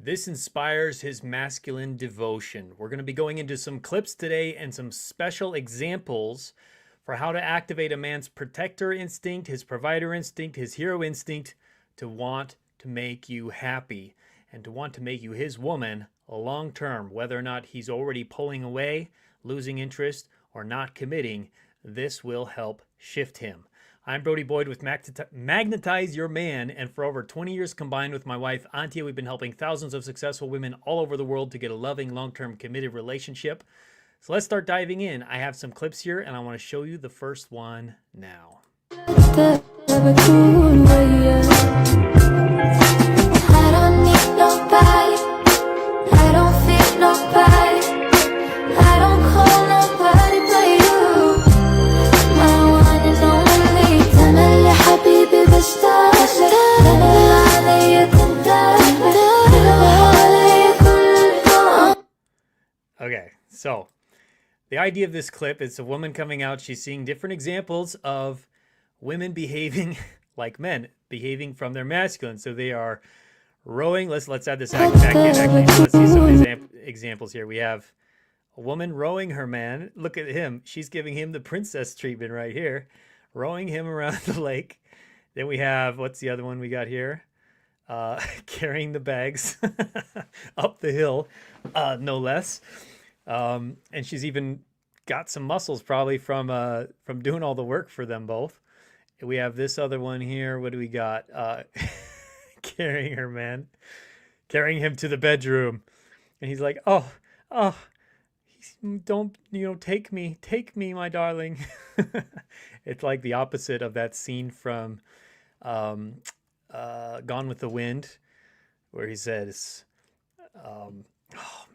This inspires his masculine devotion. We're going to be going into some clips today and some special examples for how to activate a man's protector instinct, his provider instinct, his hero instinct to want to make you happy and to want to make you his woman long term. Whether or not he's already pulling away, losing interest, or not committing, this will help shift him. I'm Brody Boyd with Magnetize Your Man, and for over 20 years combined with my wife, Antia, we've been helping thousands of successful women all over the world to get a loving, long-term, committed relationship. So let's start diving in. I have some clips here, and I want to show you the first one now. I don't need nobody. I don't feel nobody. I don't call nobody but you. My one and only. تملي حبيبي بشتاق تملي علي تندم حوالي كل. Okay, so the idea of this clip is a woman coming out. She's seeing different examples of women behaving like men, behaving from their masculine. So they are rowing. Let's add this back in. Actually, let's see some examples here. We have a woman rowing her man. Look at him. She's giving him the princess treatment right here, rowing him around the lake. Then we have, what's the other one we got here? Carrying the bags up the hill, no less. And she's even got some muscles probably from doing all the work for them both. And we have this other one here. What do we got? Carrying her man, carrying him to the bedroom. And he's like, oh, don't, take me, my darling. It's like the opposite of that scene from Gone with the Wind, where he says, oh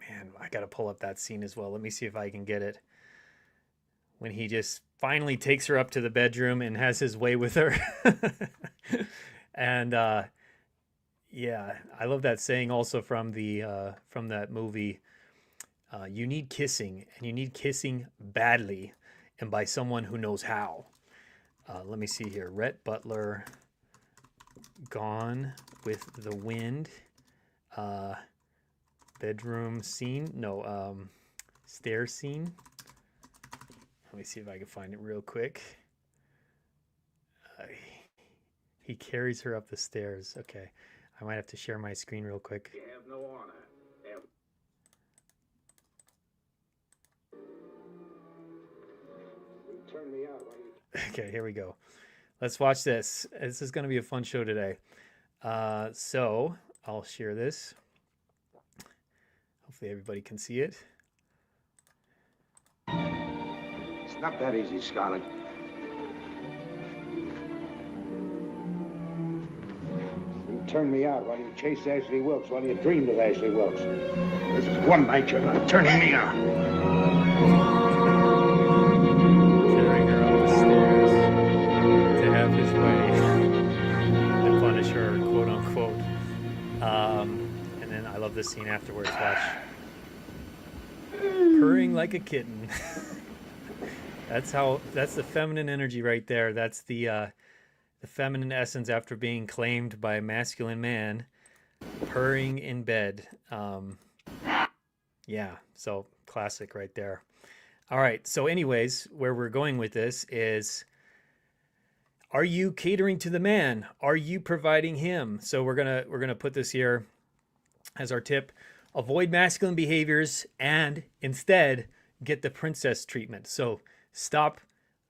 man, I got to pull up that scene as well. Let me see if I can get it. When he just finally takes her up to the bedroom and has his way with her. And yeah, I love that saying also from that movie. You need kissing, and you need kissing badly, and by someone who knows how. Let me see here. Rhett Butler, Gone with the Wind, bedroom scene. No, stairs scene. Let me see if I can find it real quick. He carries her up the stairs. Okay, I might have to share my screen real quick. You have no honor. Turn me out. Okay, here we go. Let's watch this. This is going to be a fun show today. So I'll share this. Hopefully everybody can see it. It's not that easy, Scarlett. You turned me out while you chased Ashley Wilkes, while you dreamed of Ashley Wilkes. This is one night you're not turning me out. Carrying her up the stairs to have his way and punish her, quote unquote. And then I love this scene afterwards. Watch. Purring like a kitten. That's the feminine energy right there. That's the feminine essence after being claimed by a masculine man, purring in bed. Yeah, so classic right there. All right, so anyways, where we're going with this is, are you catering to the man? Are you providing him? So we're gonna put this here as our tip. Avoid masculine behaviors and instead get the princess treatment. So stop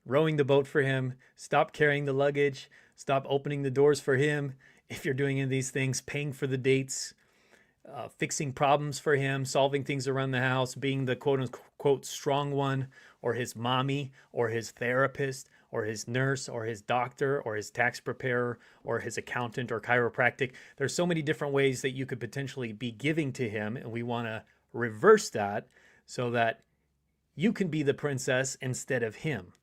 rowing the boat for him. Stop carrying the luggage. Stop opening the doors for him. If you're doing any of these things, paying for the dates, fixing problems for him, solving things around the house, being the quote unquote strong one, or his mommy, or his therapist, or his nurse, or his doctor, or his tax preparer, or his accountant, or chiropractic. There's so many different ways that you could potentially be giving to him, and we want to reverse that so that you can be the princess instead of him.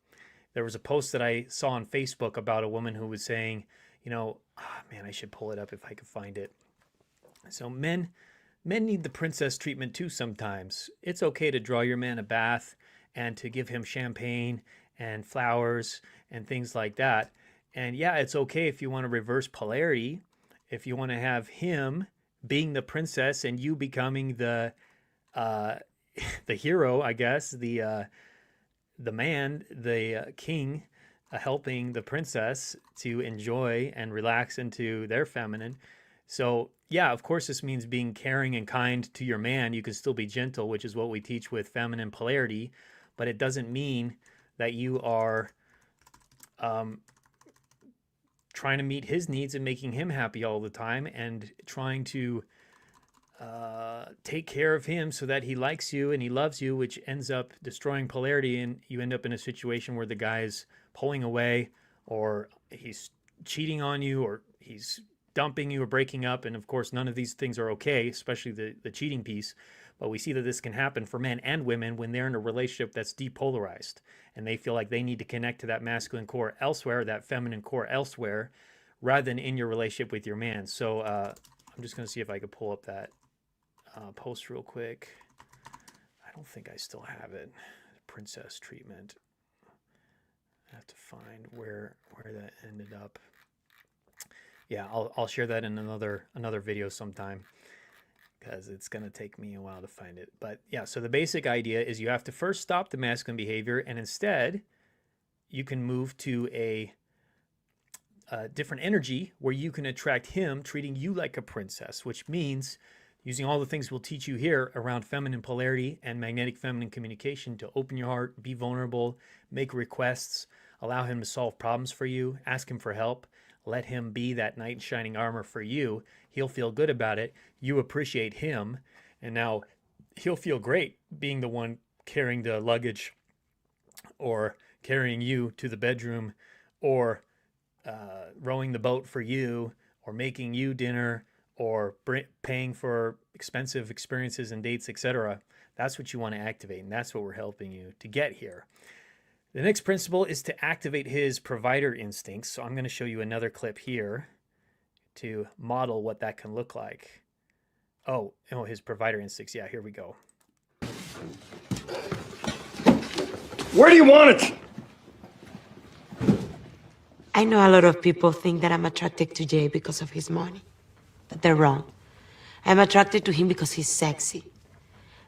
There was a post that I saw on Facebook about a woman who was saying, man, I should pull it up if I could find it. So men need the princess treatment too sometimes. It's okay to draw your man a bath and to give him champagne and flowers and things like that. And yeah, it's okay if you want to reverse polarity, if you want to have him being the princess and you becoming uh, the hero, I guess, the man, the king, helping the princess to enjoy and relax into their feminine. So, yeah, of course, this means being caring and kind to your man. You can still be gentle, which is what we teach with feminine polarity, but it doesn't mean that you are trying to meet his needs and making him happy all the time and trying to take care of him so that he likes you and he loves you, which ends up destroying polarity. And you end up in a situation where the guy is pulling away, or he's cheating on you, or he's dumping you or breaking up. And of course, none of these things are okay, especially the cheating piece. But we see that this can happen for men and women when they're in a relationship that's depolarized and they feel like they need to connect to that masculine core elsewhere, that feminine core elsewhere, rather than in your relationship with your man. So I'm just going to see if I could pull up that post real quick. I don't think I still have it. Princess treatment. I have to find where that ended up. Yeah, I'll share that in another video sometime, because it's going to take me a while to find it. But yeah, so the basic idea is you have to first stop the masculine behavior, and instead you can move to a different energy where you can attract him treating you like a princess, which means using all the things we'll teach you here around feminine polarity and magnetic feminine communication to open your heart, be vulnerable, make requests, allow him to solve problems for you, ask him for help, let him be that knight in shining armor for you. He'll feel good about it. You appreciate him. And now he'll feel great being the one carrying the luggage or carrying you to the bedroom or rowing the boat for you or making you dinner or paying for expensive experiences and dates, etc. That's what you want to activate, and that's what we're helping you to get here. The next principle is to activate his provider instincts. So I'm going to show you another clip here to model what that can look like. Oh, his provider instincts. Yeah, here we go. Where do you want it? I know a lot of people think that I'm attracted to Jay because of his money, but they're wrong. I'm attracted to him because he's sexy,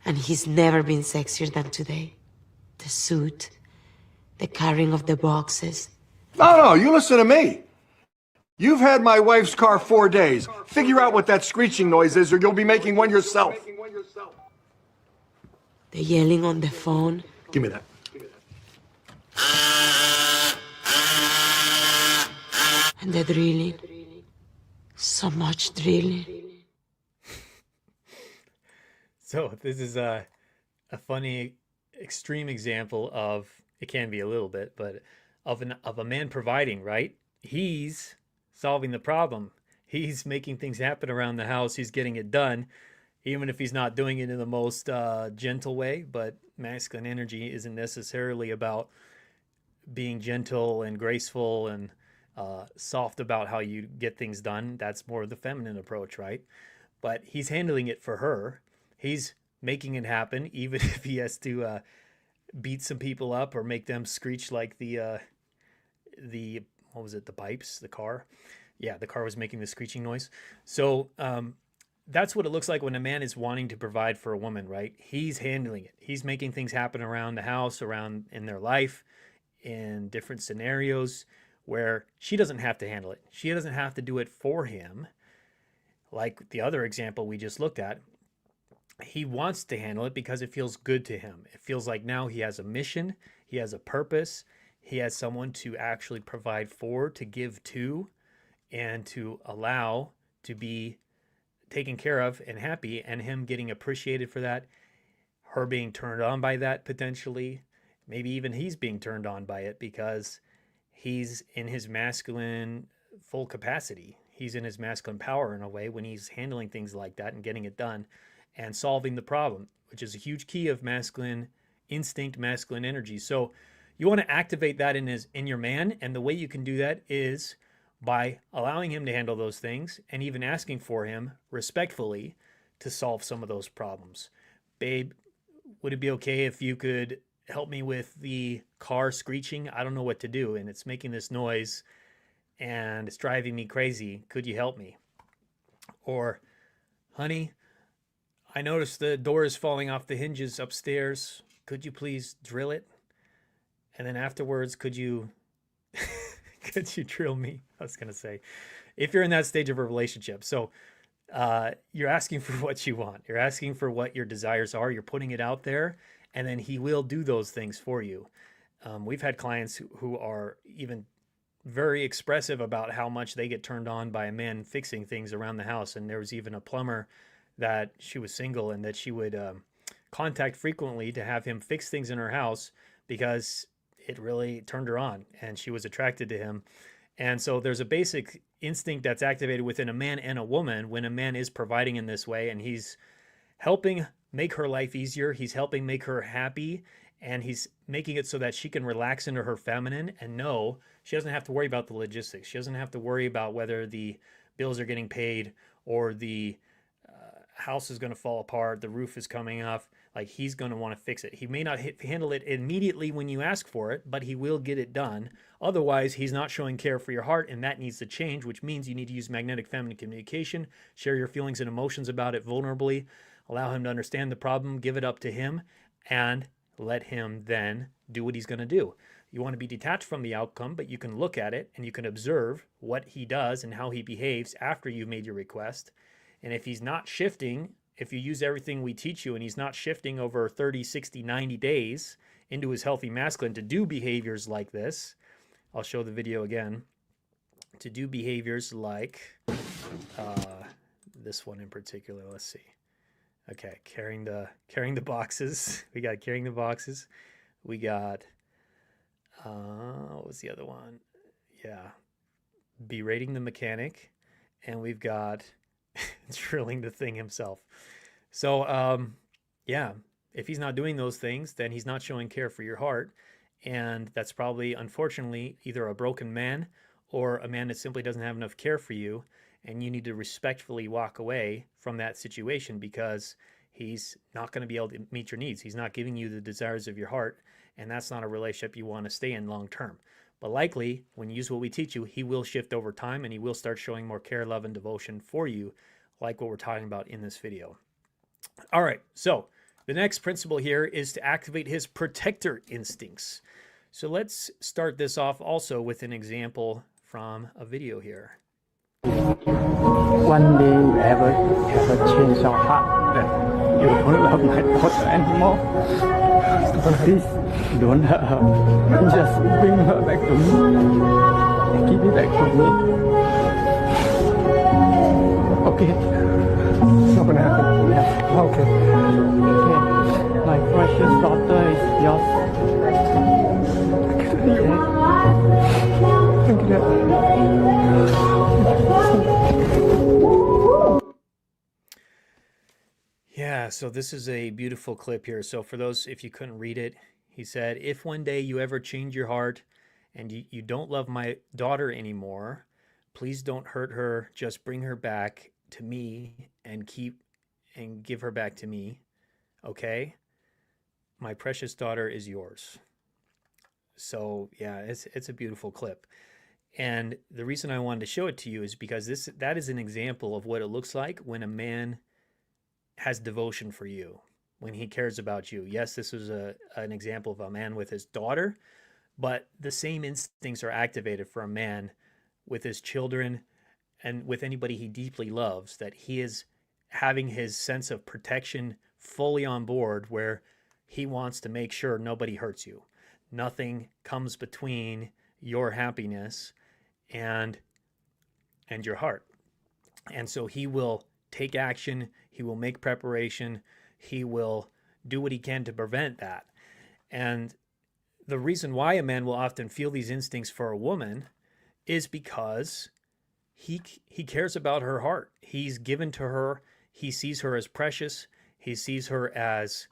and he's never been sexier than today. The suit, the carrying of the boxes. No, you listen to me. You've had my wife's car 4 days. Figure out what that screeching noise is, or you'll be making one yourself. The yelling on the phone. Give me that. And the drilling. So much drilling. So this is a funny extreme example of, it can be a little bit, but of a man providing, right? He's solving the problem. He's making things happen around the house. He's getting it done, even if he's not doing it in the most gentle way. But masculine energy isn't necessarily about being gentle and graceful and soft about how you get things done. That's more of the feminine approach, right? But he's handling it for her. He's making it happen, even if he has to beat some people up or make them screech like the what was it, the pipes, the car. Yeah, the car was making the screeching noise. So that's what it looks like when a man is wanting to provide for a woman, right? He's handling it. He's making things happen around the house, around in their life, in different scenarios where she doesn't have to handle it. She doesn't have to do it for him. Like the other example we just looked at, he wants to handle it because it feels good to him. It feels like now he has a mission, he has a purpose, he has someone to actually provide for, to give to, and to allow to be taken care of and happy, and him getting appreciated for that, her being turned on by that potentially, maybe even he's being turned on by it because he's in his masculine full capacity. He's in his masculine power in a way when he's handling things like that and getting it done and solving the problem, which is a huge key of masculine instinct, masculine energy. So you want to activate that in your man, and the way you can do that is by allowing him to handle those things and even asking for him respectfully to solve some of those problems. Babe, would it be okay if you could help me with the car screeching? I don't know what to do, and it's making this noise and it's driving me crazy. Could you help me? Or, Honey, I noticed the door is falling off the hinges upstairs. Could you please drill it? And then afterwards, could you could you drill me? I was gonna say, if you're in that stage of a relationship. So you're asking for what you want. You're asking for what your desires are. You're putting it out there, and then he will do those things for you. We've had clients who are even very expressive about how much they get turned on by a man fixing things around the house. And there was even a plumber that she was single and that she would contact frequently to have him fix things in her house because it really turned her on and she was attracted to him. And so there's a basic instinct that's activated within a man and a woman when a man is providing in this way, and he's helping make her life easier. He's helping make her happy, and he's making it so that she can relax into her feminine and know she doesn't have to worry about the logistics. She doesn't have to worry about whether the bills are getting paid or the house is going to fall apart, the roof is coming off. Like, he's going to want to fix it. He may not handle it immediately when you ask for it, but he will get it done. Otherwise, he's not showing care for your heart, and that needs to change, which means you need to use magnetic feminine communication, share your feelings and emotions about it vulnerably, allow him to understand the problem, give it up to him, and let him then do what he's going to do. You want to be detached from the outcome, but you can look at it and you can observe what he does and how he behaves after you've made your request. And if he's not shifting, if you use everything we teach you and he's not shifting over 30, 60, 90 days into his healthy masculine to do behaviors like this, I'll show the video again, to do behaviors like this one in particular. Let's see. Okay, carrying the boxes. We got carrying the boxes. We got, what was the other one? Yeah, berating the mechanic. And we've got drilling the thing himself. So, yeah, if he's not doing those things, then he's not showing care for your heart. And that's probably, unfortunately, either a broken man or a man that simply doesn't have enough care for you. And you need to respectfully walk away from that situation because he's not going to be able to meet your needs. He's not giving you the desires of your heart. And that's not a relationship you want to stay in long term. But likely, when you use what we teach you, he will shift over time and he will start showing more care, love, and devotion for you, like what we're talking about in this video. All right, so the next principle here is to activate his protector instincts. So let's start this off also with an example from a video here. One day you ever have a change of heart that you don't love my daughter anymore. Please don't hurt her. Just bring her back to me and give it back to me. Okay? It's not gonna happen. Yeah. Okay. Okay. My precious daughter is yours. Thank you, Dad. Yeah, so this is a beautiful clip here. So for those, if you couldn't read it, he said, if one day you ever change your heart and you don't love my daughter anymore, please don't hurt her. Just bring her back to me and give her back to me. Okay? My precious daughter is yours. So yeah, it's a beautiful clip. And the reason I wanted to show it to you is because that is an example of what it looks like when a man has devotion for you, when he cares about you. Yes, this was an example of a man with his daughter, but the same instincts are activated for a man with his children and with anybody he deeply loves, that he is having his sense of protection fully on board, where he wants to make sure nobody hurts you. Nothing comes between your happiness and your heart. And so he will take action, he will make preparation, he will do what he can to prevent that. And the reason why a man will often feel these instincts for a woman is because he cares about her heart. He's given to her, he sees her as precious, he sees her as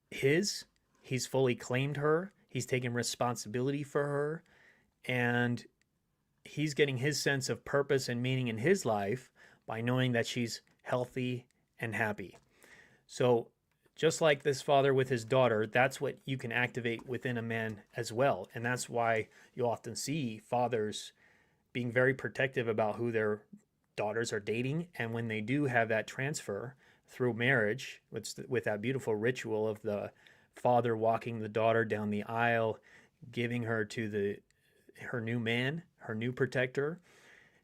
his, he's fully claimed her, he's taken responsibility for her, and he's getting his sense of purpose and meaning in his life by knowing that she's healthy and happy. So just like this father with his daughter, that's what you can activate within a man as well. And that's why you often see fathers being very protective about who their daughters are dating, and when they do have that transfer through marriage, with that beautiful ritual of the father walking the daughter down the aisle, giving her to her new man, her new protector,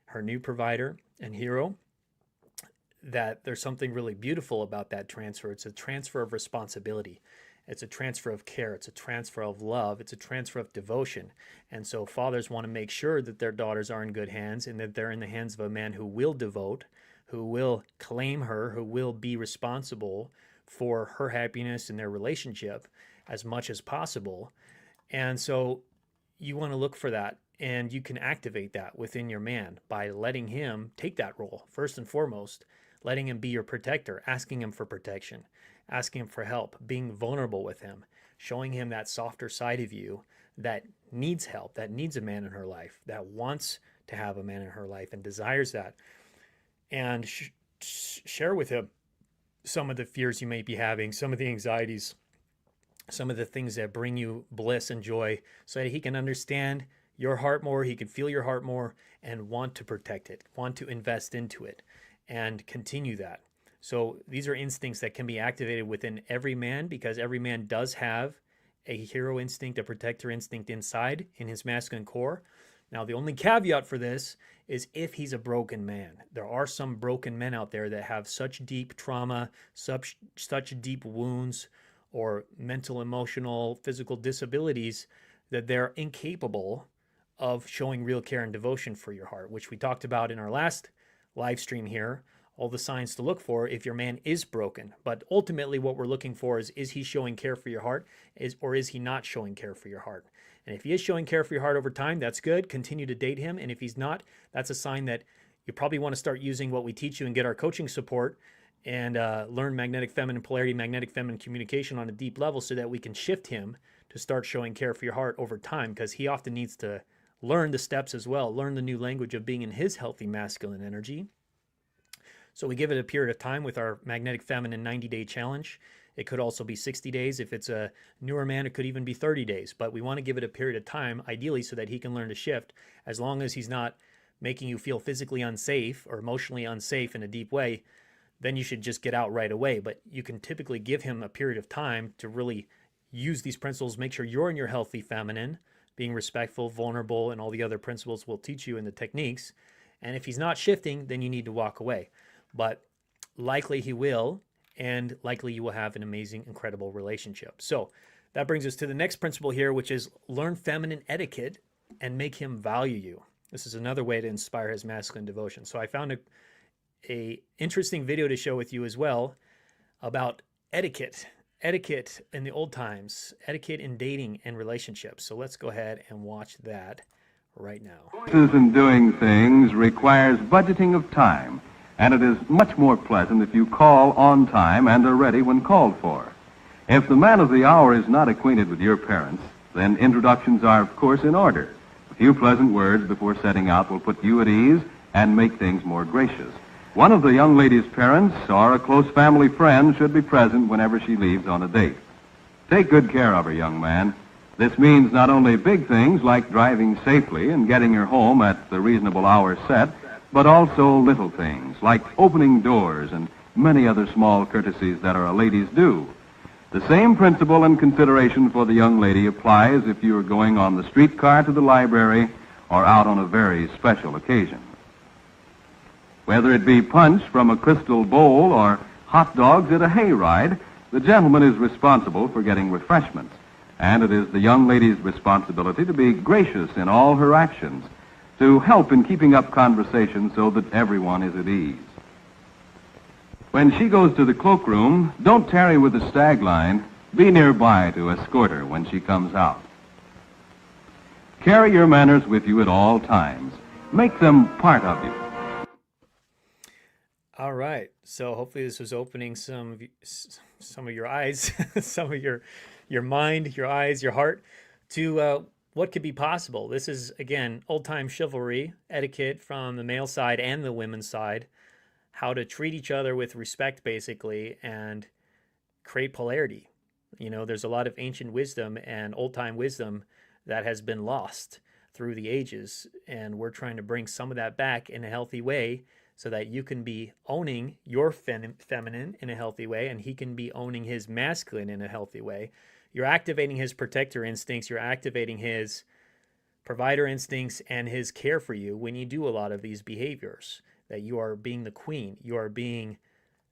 her new provider and hero, that there's something really beautiful about that transfer. It's a transfer of responsibility. It's a transfer of care. It's a transfer of love. It's a transfer of devotion. And so fathers want to make sure that their daughters are in good hands and that they're in the hands of a man who will devote, who will claim her, who will be responsible for her happiness in their relationship as much as possible. And so you want to look for that, and you can activate that within your man by letting him take that role. First and foremost, letting him be your protector, asking him for protection, asking him for help, being vulnerable with him, showing him that softer side of you that needs help, that needs a man in her life, that wants to have a man in her life and desires that. And share with him some of the fears you may be having, some of the anxieties, some of the things that bring you bliss and joy, so that he can understand your heart more, he can feel your heart more, and want to protect it, want to invest into it, and continue that. So these are instincts that can be activated within every man, because every man does have a hero instinct, a protector instinct inside in his masculine core. Now, the only caveat for this is if he's a broken man. There are some broken men out there that have such deep trauma, such deep wounds, or mental, emotional, physical disabilities that they're incapable of showing real care and devotion for your heart, which we talked about in our last live stream here, all the signs to look for if your man is broken. But ultimately what we're looking for is he showing care for your heart, or is he not showing care for your heart? And if he is showing care for your heart over time, that's good. Continue to date him. And if he's not, that's a sign that you probably want to start using what we teach you and get our coaching support and learn magnetic feminine polarity, magnetic feminine communication on a deep level, so that we can shift him to start showing care for your heart over time, because he often needs to learn the steps as well, learn the new language of being in his healthy masculine energy. So we give it a period of time with our magnetic feminine 90-day challenge. It could also be 60 days. If it's a newer man, it could even be 30 days. But we want to give it a period of time, ideally, so that he can learn to shift. As long as he's not making you feel physically unsafe or emotionally unsafe in a deep way, then you should just get out right away. But you can typically give him a period of time to really use these principles, make sure you're in your healthy feminine, being respectful, vulnerable, and all the other principles we'll teach you in the techniques. And if he's not shifting, then you need to walk away. But likely he will, and likely you will have an amazing, incredible relationship. So that brings us to the next principle here, which is learn feminine etiquette and make him value you. This is another way to inspire his masculine devotion. So I found a interesting video to share with you as well about etiquette in the old times, etiquette in dating and relationships. So let's go ahead and watch that right now. Choices in doing things requires budgeting of time, and it is much more pleasant if you call on time and are ready when called for. If the man of the hour is not acquainted with your parents, then introductions are, of course, in order. A few pleasant words before setting out will put you at ease and make things more gracious. One of the young lady's parents or a close family friend should be present whenever she leaves on a date. Take good care of her, young man. This means not only big things like driving safely and getting her home at the reasonable hour set, but also little things like opening doors and many other small courtesies that are a lady's due. The same principle and consideration for the young lady applies if you are going on the streetcar to the library or out on a very special occasion. Whether it be punch from a crystal bowl or hot dogs at a hayride, the gentleman is responsible for getting refreshments, and it is the young lady's responsibility to be gracious in all her actions, to help in keeping up conversation so that everyone is at ease. When she goes to the cloakroom, don't tarry with the stag line. Be nearby to escort her when she comes out. Carry your manners with you at all times. Make them part of you. All right. So hopefully this was opening some of your eyes, some of your mind, your eyes, your heart to what could be possible. This is, again, old-time chivalry, etiquette from the male side and the women's side, how to treat each other with respect, basically, and create polarity. You know, there's a lot of ancient wisdom and old-time wisdom that has been lost through the ages, and we're trying to bring some of that back in a healthy way so that you can be owning your feminine in a healthy way, and he can be owning his masculine in a healthy way. You're activating his protector instincts, you're activating his provider instincts and his care for you when you do a lot of these behaviors, that you are being the queen, you are being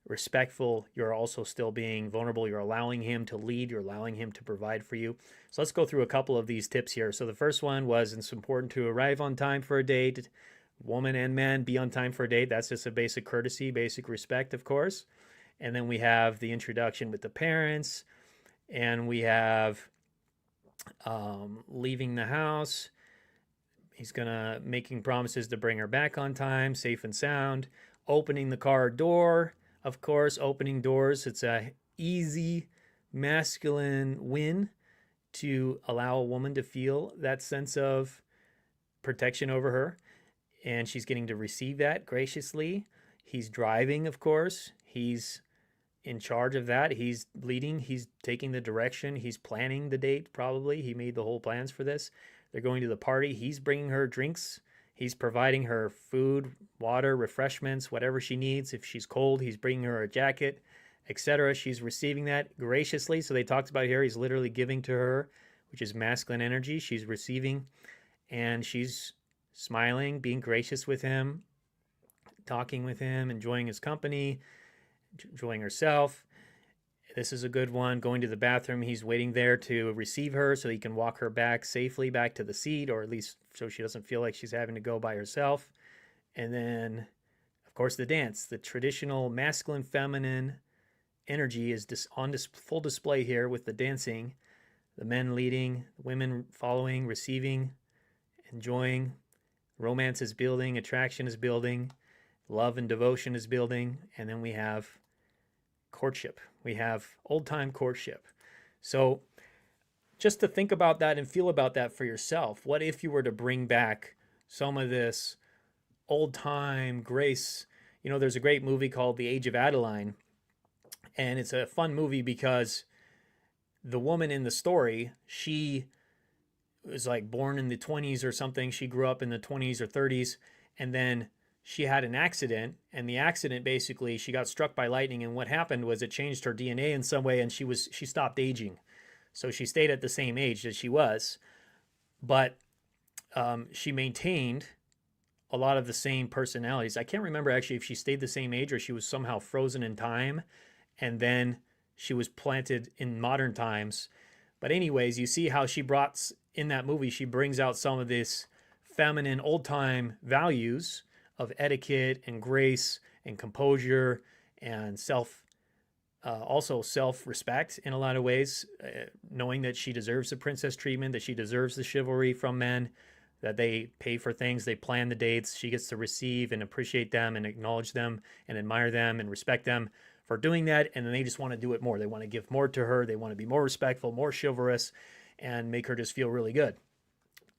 respectful, you're also still being vulnerable, you're allowing him to lead, you're allowing him to provide for you. So let's go through a couple of these tips here. So the first one was, it's important to arrive on time for a date. Woman and man, be on time for a date. That's just a basic courtesy, basic respect, of course. And then we have the introduction with the parents, and we have leaving the house. He's gonna making promises to bring her back on time, safe and sound. Opening the car door, of course, opening doors. It's a easy masculine win to allow a woman to feel that sense of protection over her, and she's getting to receive that graciously. He's driving, of course. He's in charge of that. He's leading. He's taking the direction. He's planning the date, probably. He made the whole plans for this. They're going to the party. He's bringing her drinks. He's providing her food, water, refreshments, whatever she needs. If she's cold, he's bringing her a jacket, etc. She's receiving that graciously. So they talked about here, he's literally giving to her, which is masculine energy. She's receiving, and she's smiling, being gracious with him, talking with him, enjoying his company, enjoying herself. This is a good one. Going to the bathroom, he's waiting there to receive her so he can walk her back safely back to the seat, or at least so she doesn't feel like she's having to go by herself. And then, of course, the dance. The traditional masculine feminine energy is on full display here with the dancing. The men leading, the women following, receiving, enjoying. Romance is building, attraction is building, love and devotion is building, and then we have courtship. We have old-time courtship. So just to think about that and feel about that for yourself. What if you were to bring back some of this old-time grace? You know, there's a great movie called The Age of Adeline, and it's a fun movie because the woman in the story, she was like born in the 20s or something. She grew up in the 20s or 30s, and then she had an accident, and the accident, basically, she got struck by lightning, and what happened was it changed her DNA in some way, and she stopped aging. So she stayed at the same age that she was, but she maintained a lot of the same personalities. I can't remember actually if she stayed the same age or she was somehow frozen in time, and then she was planted in modern times. But anyways, you see how she brought, in that movie, she brings out some of this feminine old-time values of etiquette and grace and composure and also self-respect in a lot of ways, knowing that she deserves the princess treatment, that she deserves the chivalry from men, that they pay for things, they plan the dates, she gets to receive and appreciate them and acknowledge them and admire them and respect them for doing that, and then they just want to do it more. They want to give more to her, they want to be more respectful, more chivalrous, and make her just feel really good.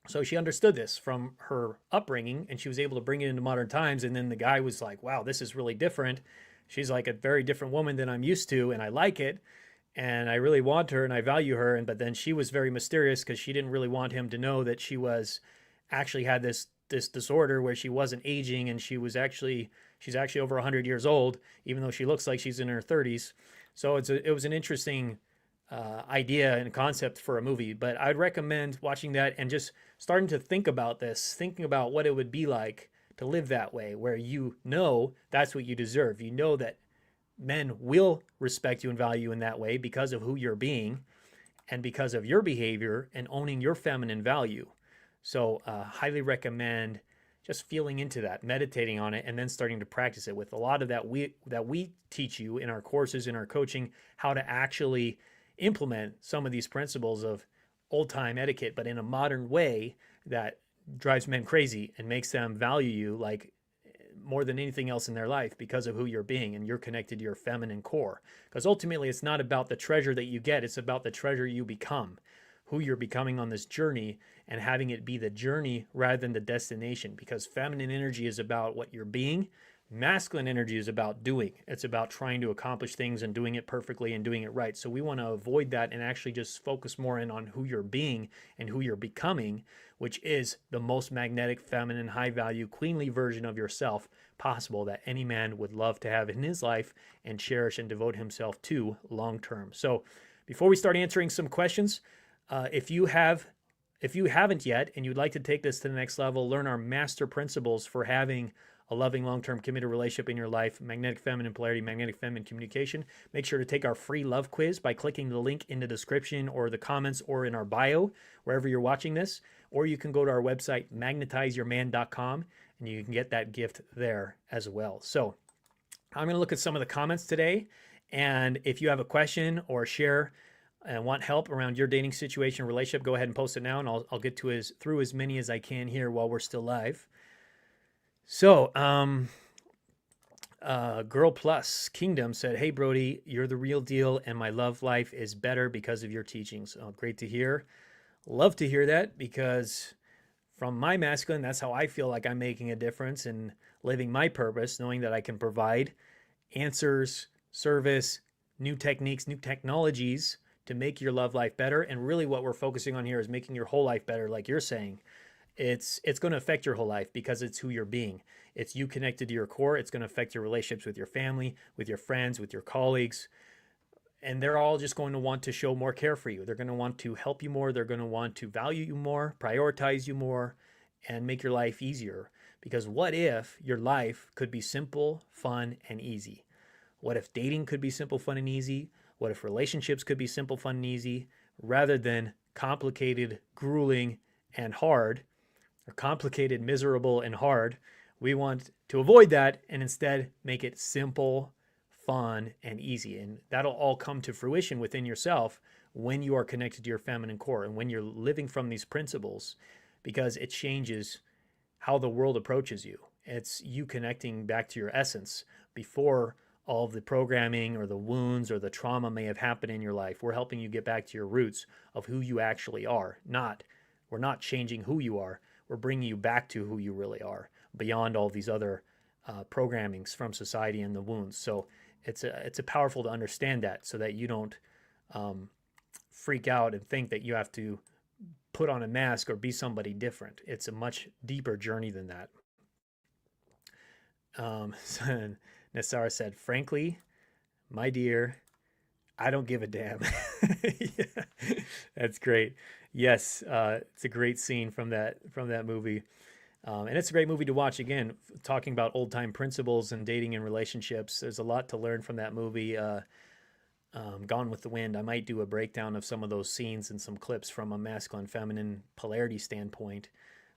So she understood this from her upbringing, and she was able to bring it into modern times. And then the guy was like, wow, this is really different. She's like a very different woman than I'm used to, and I like it, and I really want her, and I value her. But then she was very mysterious because she didn't really want him to know that she was actually had this disorder where she wasn't aging, and she's actually over 100 years old, even though she looks like she's in her 30s. So it was an interesting idea and concept for a movie, but I'd recommend watching that and just starting to think about this, thinking about what it would be like to live that way, where you know that's what you deserve. You know that men will respect you and value you in that way because of who you're being and because of your behavior and owning your feminine value. So highly recommend just feeling into that, meditating on it, and then starting to practice it. With a lot of that we teach you in our courses, in our coaching, how to actually implement some of these principles of old-time etiquette, but in a modern way that drives men crazy and makes them value you like more than anything else in their life because of who you're being, and you're connected to your feminine core. Because ultimately, it's not about the treasure that you get, it's about the treasure you become, who you're becoming on this journey, and having it be the journey rather than the destination. Because feminine energy is about what you're being, masculine energy is about doing. It's about trying to accomplish things and doing it perfectly and doing it right. So we want to avoid that and actually just focus more in on who you're being and who you're becoming, which is the most magnetic, feminine, high value, queenly version of yourself possible that any man would love to have in his life and cherish and devote himself to long term. So before we start answering some questions, if you haven't yet and you'd like to take this to the next level, learn our master principles for having a loving, long-term, committed relationship in your life, magnetic feminine polarity, magnetic feminine communication, make sure to take our free love quiz by clicking the link in the description or the comments or in our bio, wherever you're watching this. Or you can go to our website, magnetizeyourman.com, and you can get that gift there as well. So I'm going to look at some of the comments today. And if you have a question or share and want help around your dating situation, relationship, go ahead and post it now, and I'll get through as many as I can here while we're still live. So, Girl Plus Kingdom said, "Hey Brody, you're the real deal, and my love life is better because of your teachings." Oh, great to hear. Love to hear that, because from my masculine, that's how I feel like I'm making a difference in living my purpose, knowing that I can provide answers, service, new techniques, new technologies to make your love life better. And really what we're focusing on here is making your whole life better, like you're saying. It's going to affect your whole life because it's who you're being. It's you connected to your core. It's going to affect your relationships with your family, with your friends, with your colleagues. And they're all just going to want to show more care for you. They're going to want to help you more. They're going to want to value you more, prioritize you more, and make your life easier. Because what if your life could be simple, fun, and easy? What if dating could be simple, fun, and easy? What if relationships could be simple, fun, and easy, rather than complicated, grueling, and hard, or complicated, miserable, and hard? We want to avoid that and instead make it simple, fun, and easy. And that'll all come to fruition within yourself when you are connected to your feminine core and when you're living from these principles, because it changes how the world approaches you. It's you connecting back to your essence before all of the programming or the wounds or the trauma may have happened in your life. We're helping you get back to your roots of who you actually are. We're not changing who you are. We're bringing you back to who you really are, beyond all these other programmings from society and the wounds. So it's a powerful to understand that, so that you don't freak out and think that you have to put on a mask or be somebody different. It's a much deeper journey than that. So Nassar said, "Frankly, my dear, I don't give a damn." Yeah, that's great. Yes, it's a great scene from that movie. And it's a great movie to watch. Again, talking about old time principles and dating and relationships. There's a lot to learn from that movie. Gone with the Wind. I might do a breakdown of some of those scenes and some clips from a masculine feminine polarity standpoint.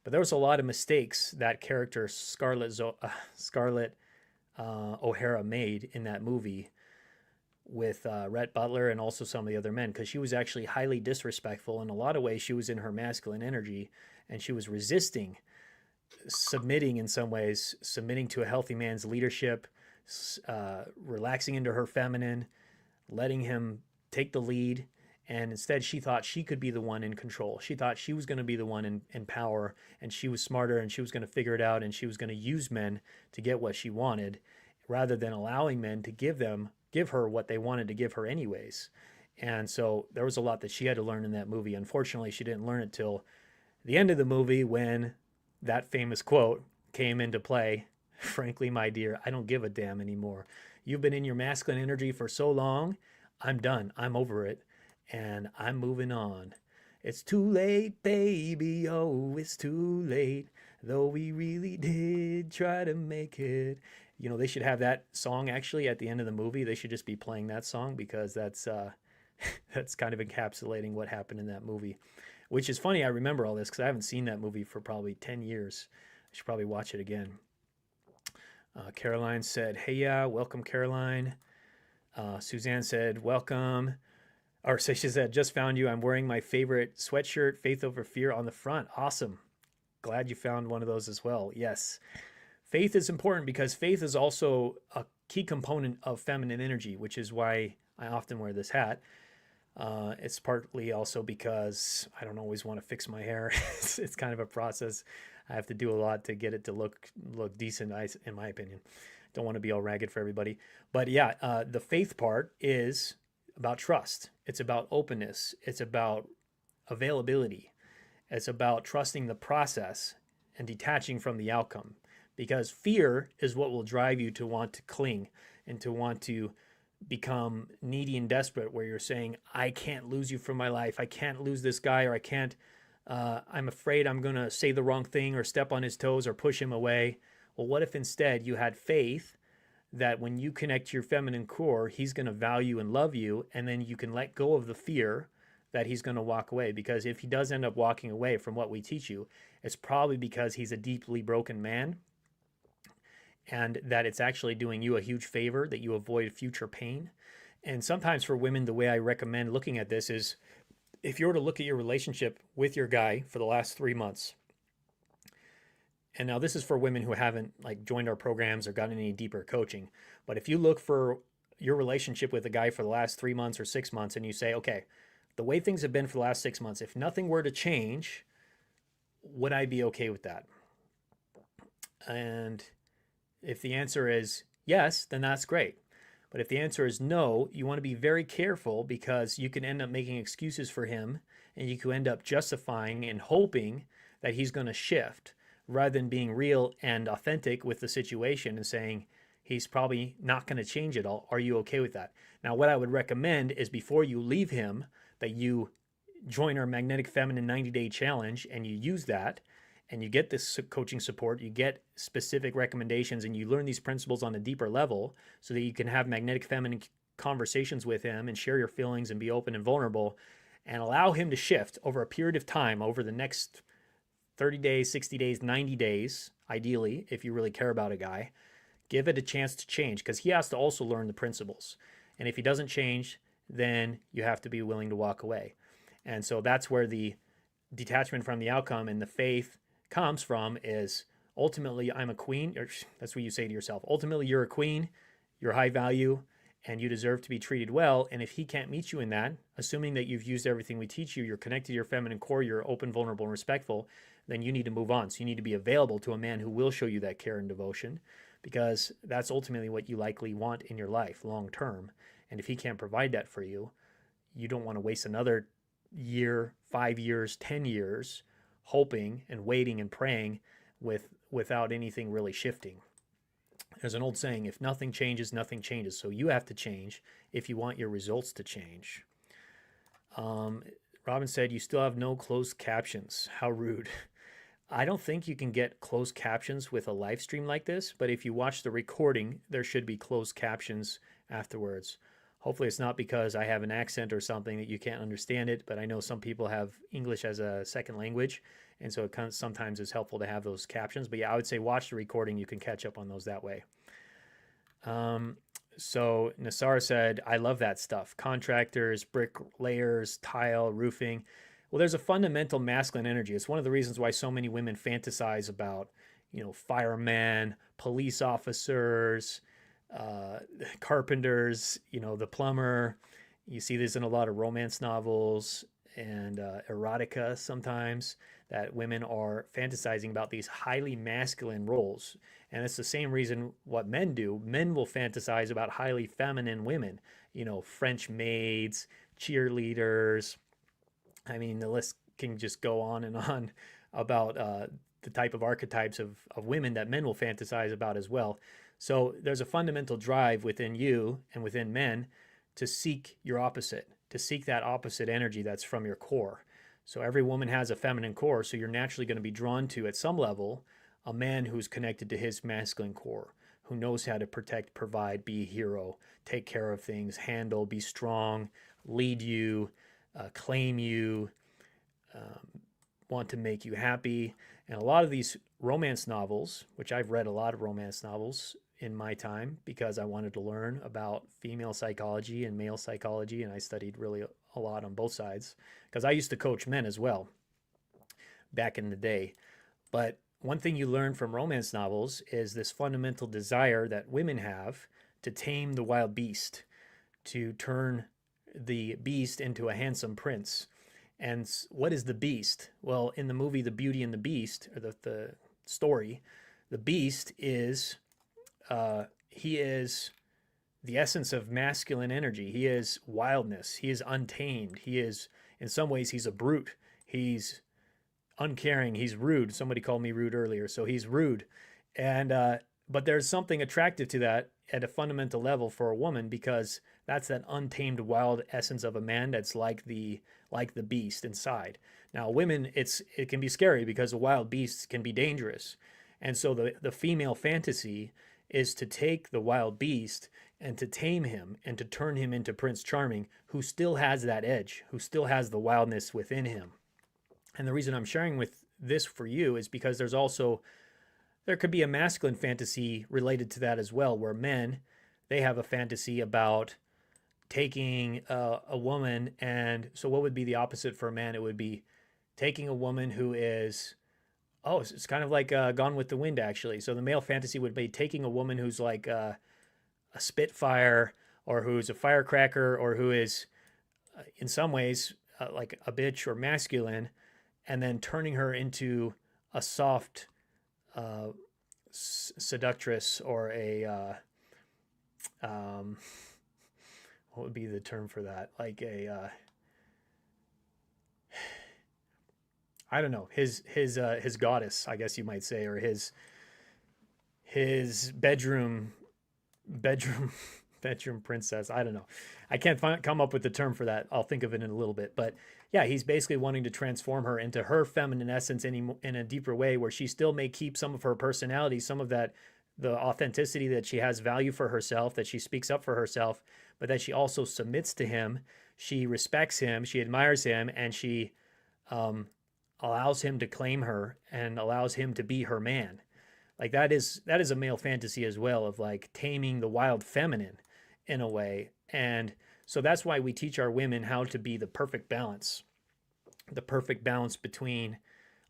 But there was a lot of mistakes that character Scarlett O'Hara made in that movie with Rhett Butler and also some of the other men, because she was actually highly disrespectful. In a lot of ways, she was in her masculine energy, and she was resisting submitting in some ways, submitting to a healthy man's leadership, relaxing into her feminine, letting him take the lead. And instead, she thought she could be the one in control. She thought she was going to be the one in power, and she was smarter, and she was going to figure it out, and she was going to use men to get what she wanted, rather than allowing men to give her what they wanted to give her anyways. And so there was a lot that she had to learn in that movie. Unfortunately, she didn't learn it till the end of the movie, when that famous quote came into play: "Frankly, my dear, I don't give a damn anymore. You've been in your masculine energy for so long. I'm done. I'm over it. And I'm moving on. It's too late, baby. Oh, it's too late. Though we really did try to make it." You know, they should have that song actually at the end of the movie. They should just be playing that song, because that's kind of encapsulating what happened in that movie. Which is funny, I remember all this because I haven't seen that movie for probably 10 years. I should probably watch it again. Caroline said, "Hey, yeah, welcome, Caroline." Suzanne said, "Welcome." Or so she said, "Just found you. I'm wearing my favorite sweatshirt, Faith Over Fear, on the front." Awesome. Glad you found one of those as well. Yes. Faith is important, because faith is also a key component of feminine energy, which is why I often wear this hat. It's partly also because I don't always want to fix my hair. It's kind of a process. I have to do a lot to get it to look decent, in my opinion. Don't want to be all ragged for everybody. But yeah, the faith part is about trust. It's about openness. It's about availability. It's about trusting the process and detaching from the outcome. because fear is what will drive you to want to cling and to want to become needy and desperate, where you're saying, I can't lose you from my life. I can't lose this guy, or I can't, I'm afraid I'm going to say the wrong thing or step on his toes or push him away. Well, what if instead you had faith that when you connect to your feminine core, he's going to value and love you, and then you can let go of the fear that he's going to walk away? Because if he does end up walking away from what we teach you, it's probably because he's a deeply broken man, and that it's actually doing you a huge favor that you avoid future pain. And sometimes for women, the way I recommend looking at this is, if you were to look at your relationship with your guy for the last 3 months, and now this is for women who haven't like joined our programs or gotten any deeper coaching, but if you look for your relationship with a guy for the last 3 months or 6 months, and you say, okay, the way things have been for the last 6 months, if nothing were to change, would I be okay with that? And if the answer is yes, then that's great. But if the answer is no, you want to be very careful, because you can end up making excuses for him, and you can end up justifying and hoping that he's going to shift, rather than being real and authentic with the situation and saying, he's probably not going to change at all. Are you okay with that? Now, what I would recommend is, before you leave him, that you join our Magnetic Feminine 90-Day Challenge, and you use that, and you get this coaching support, you get specific recommendations, and you learn these principles on a deeper level, so that you can have magnetic feminine conversations with him and share your feelings and be open and vulnerable, and allow him to shift over a period of time, over the next 30 days, 60 days, 90 days, ideally, if you really care about a guy. Give it a chance to change, because he has to also learn the principles. And if he doesn't change, then you have to be willing to walk away. And so that's where the detachment from the outcome and the faith comes from, is ultimately, I'm a queen, or that's what you say to yourself. Ultimately, you're a queen, you're high value, and you deserve to be treated well. And if he can't meet you in that, assuming that you've used everything we teach you, you're connected to your feminine core, you're open, vulnerable, and respectful, then you need to move on. So you need to be available to a man who will show you that care and devotion, because that's ultimately what you likely want in your life long term. And if he can't provide that for you, you don't want to waste another year, 5 years, 10 years hoping and waiting and praying without anything really shifting. There's an old saying, if nothing changes, nothing changes. So you have to change if you want your results to change. Robin said, you still have no closed captions. How rude. I don't think you can get closed captions with a live stream like this, but if you watch the recording, there should be closed captions afterwards. Hopefully it's not because I have an accent or something that you can't understand it, but I know some people have English as a second language, and so it sometimes is helpful to have those captions. But yeah, I would say watch the recording. You can catch up on those that way. So Nassar said, I love that stuff. Contractors, bricklayers, tile, roofing. Well, there's a fundamental masculine energy. It's one of the reasons why so many women fantasize about, firemen, police officers, carpenters, the plumber. You see this in a lot of romance novels and erotica sometimes, that women are fantasizing about these highly masculine roles. And it's the same reason what men do. Men will fantasize about highly feminine women, French maids, cheerleaders. I mean, the list can just go on and on about the type of archetypes of women that men will fantasize about as well. So there's a fundamental drive within you and within men to seek your opposite, to seek that opposite energy that's from your core. So every woman has a feminine core, so you're naturally going to be drawn to, at some level, a man who's connected to his masculine core, who knows how to protect, provide, be a hero, take care of things, handle, be strong, lead you, claim you, want to make you happy. And a lot of these romance novels, which I've read a lot of romance novels in my time because I wanted to learn about female psychology and male psychology, and I studied really a lot on both sides because I used to coach men as well back in the day. But one thing you learn from romance novels is this fundamental desire that women have to tame the wild beast, to turn the beast into a handsome prince. And what is the beast? Well, in the movie The Beauty and the Beast, or the story, the beast is he is the essence of masculine energy. He is wildness. He is untamed. He is, in some ways, he's a brute. He's uncaring. He's rude. Somebody called me rude earlier. So he's rude. And but there's something attractive to that at a fundamental level for a woman, because that's that untamed wild essence of a man that's like the beast inside. Now women, it can be scary because a wild beast can be dangerous. And so the female fantasy is to take the wild beast and to tame him and to turn him into Prince Charming, who still has that edge, who still has the wildness within him. And the reason I'm sharing with this for you is because there could be a masculine fantasy related to that as well, where men, they have a fantasy about taking a woman. And so what would be the opposite for a man? It would be taking a woman who is, oh, it's kind of like Gone with the Wind, actually. So the male fantasy would be taking a woman who's like a spitfire, or who's a firecracker, or who is in some ways like a bitch or masculine, and then turning her into a soft seductress, or a what would be the term for that? Like a I don't know, his goddess, I guess you might say, or his bedroom bedroom princess. I don't know. I can't come up with the term for that. I'll think of it in a little bit. But yeah, he's basically wanting to transform her into her feminine essence in a deeper way, where she still may keep some of her personality, some of that, the authenticity, that she has value for herself, that she speaks up for herself, but that she also submits to him. She respects him, she admires him, and she allows him to claim her and allows him to be her man. Like that is a male fantasy as well, of like taming the wild feminine in a way. And so that's why we teach our women how to be the perfect balance between,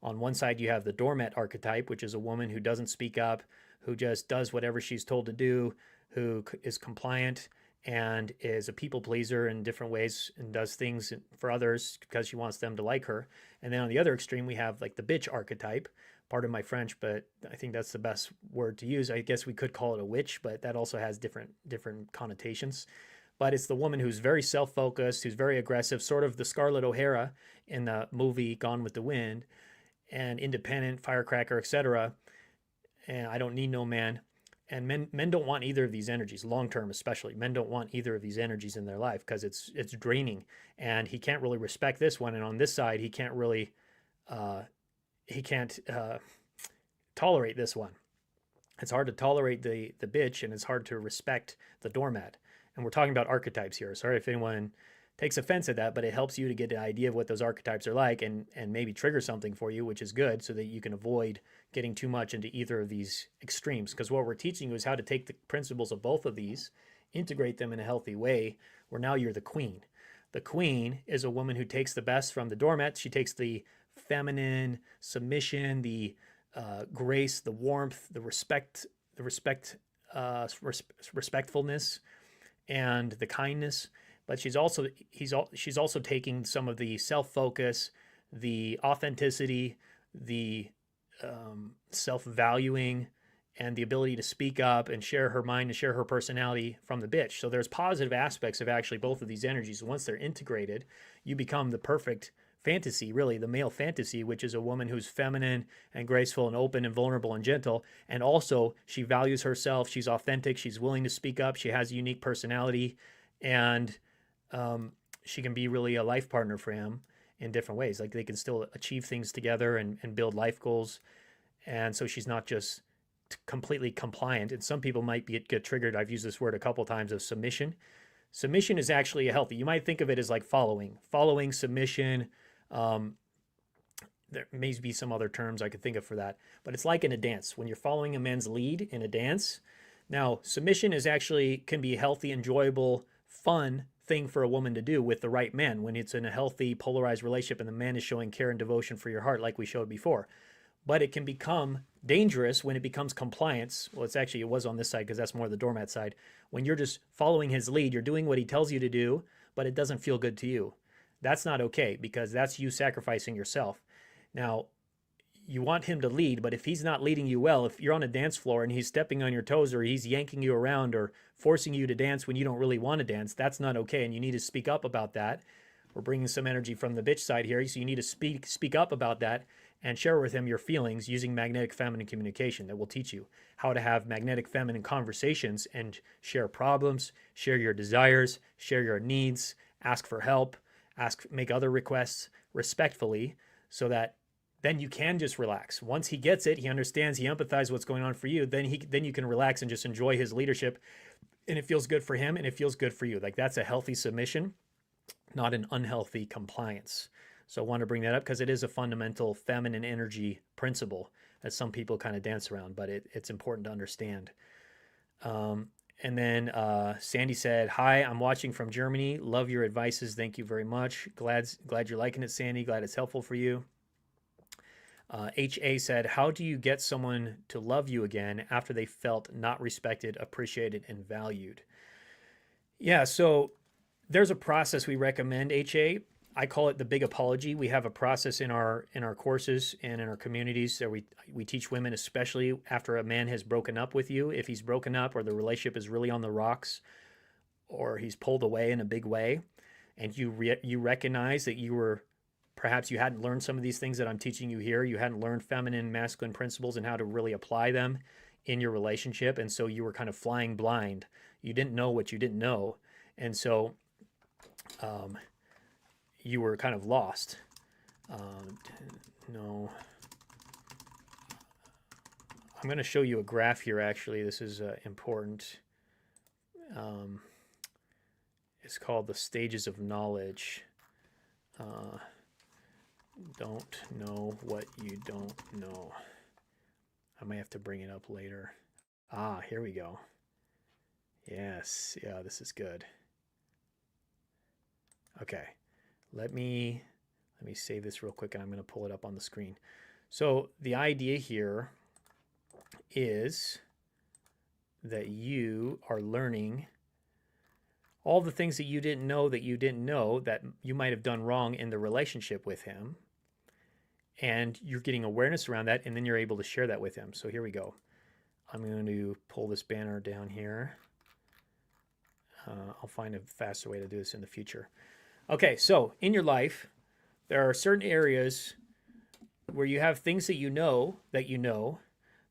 on one side you have the doormat archetype, which is a woman who doesn't speak up, who just does whatever she's told to do, who is compliant and is a people pleaser in different ways and does things for others because she wants them to like her. And then on the other extreme, we have like the bitch archetype. Pardon my French, but I think that's the best word to use. I guess we could call it a witch, but that also has different connotations. But it's the woman who's very self-focused, who's very aggressive, sort of the Scarlett O'Hara in the movie Gone with the Wind, and independent, firecracker, etc. And I don't need no man. And men don't want either of these energies, long term especially. Men don't want either of these energies in their life because it's draining, and he can't really respect this one. And on this side, he can't really tolerate this one. It's hard to tolerate the bitch, and it's hard to respect the doormat. And we're talking about archetypes here. Sorry if anyone takes offense at that, but it helps you to get an idea of what those archetypes are like, and maybe trigger something for you, which is good, so that you can avoid getting too much into either of these extremes. Because what we're teaching you is how to take the principles of both of these, integrate them in a healthy way, where now you're the queen. The queen is a woman who takes the best from the doormat. She takes the feminine submission, the grace, the warmth, the respectfulness, and the kindness. But she's also taking some of the self-focus, the authenticity, the self-valuing, and the ability to speak up and share her mind and share her personality from the bitch. So there's positive aspects of actually both of these energies. Once they're integrated, you become the perfect fantasy, really the male fantasy, which is a woman who's feminine and graceful and open and vulnerable and gentle. And also she values herself. She's authentic. She's willing to speak up. She has a unique personality, and she can be really a life partner for him in different ways. Like they can still achieve things together and build life goals. And so she's not just completely compliant. And some people might get triggered. I've used this word a couple times, of submission. Submission is actually a healthy, you might think of it as like following, submission. There may be some other terms I could think of for that, but it's like in a dance, when you're following a man's lead in a dance. Now, submission can be a healthy, enjoyable, fun thing for a woman to do with the right man, when it's in a healthy, polarized relationship and the man is showing care and devotion for your heart, like we showed before. But it can become dangerous when it becomes compliance. Well, it was on this side because that's more the doormat side. When you're just following his lead, you're doing what he tells you to do, but it doesn't feel good to you. That's not okay, because that's you sacrificing yourself. Now, you want him to lead, but if he's not leading you well, if you're on a dance floor and he's stepping on your toes, or he's yanking you around or forcing you to dance when you don't really want to dance, that's not okay, and you need to speak up about that. We're bringing some energy from the bitch side here, so you need to speak up about that and share with him your feelings using magnetic feminine communication that will teach you how to have magnetic feminine conversations and share problems, share your desires, share your needs, ask for help, make other requests respectfully, so that then you can just relax. Once he gets it, he understands, he empathizes what's going on for you, then you can relax and just enjoy his leadership, and it feels good for him and it feels good for you. Like, that's a healthy submission, not an unhealthy compliance. So I want to bring that up because it is a fundamental feminine energy principle that some people kind of dance around, but it's important to understand. And then Sandy said, "Hi, I'm watching from Germany. Love your advices. Thank you very much. Glad you're liking it, Sandy. Glad it's helpful for you." HA said, "How do you get someone to love you again after they felt not respected, appreciated, and valued?" Yeah, so there's a process we recommend, HA. I call it the big apology. We have a process in our courses and in our communities that we teach women, especially after a man has broken up with you. If he's broken up or the relationship is really on the rocks, or he's pulled away in a big way, and you recognize that perhaps you hadn't learned some of these things that I'm teaching you here. You hadn't learned feminine, masculine principles and how to really apply them in your relationship, and so you were kind of flying blind. You didn't know what you didn't know, and so you were kind of lost. No. I'm going to show you a graph here, actually. This is important. It's called the stages of knowledge. Don't know what you don't know. I might have to bring it up later. Here we go. Yes, yeah, this is good. Okay. Let me save this real quick, and I'm going to pull it up on the screen. So the idea here is that you are learning all the things that you didn't know that you might have done wrong in the relationship with him, and you're getting awareness around that, and then you're able to share that with him. So here we go. I'm going to pull this banner down here. I'll find a faster way to do this in the future. Okay, so in your life, there are certain areas where you have things that you know that you know.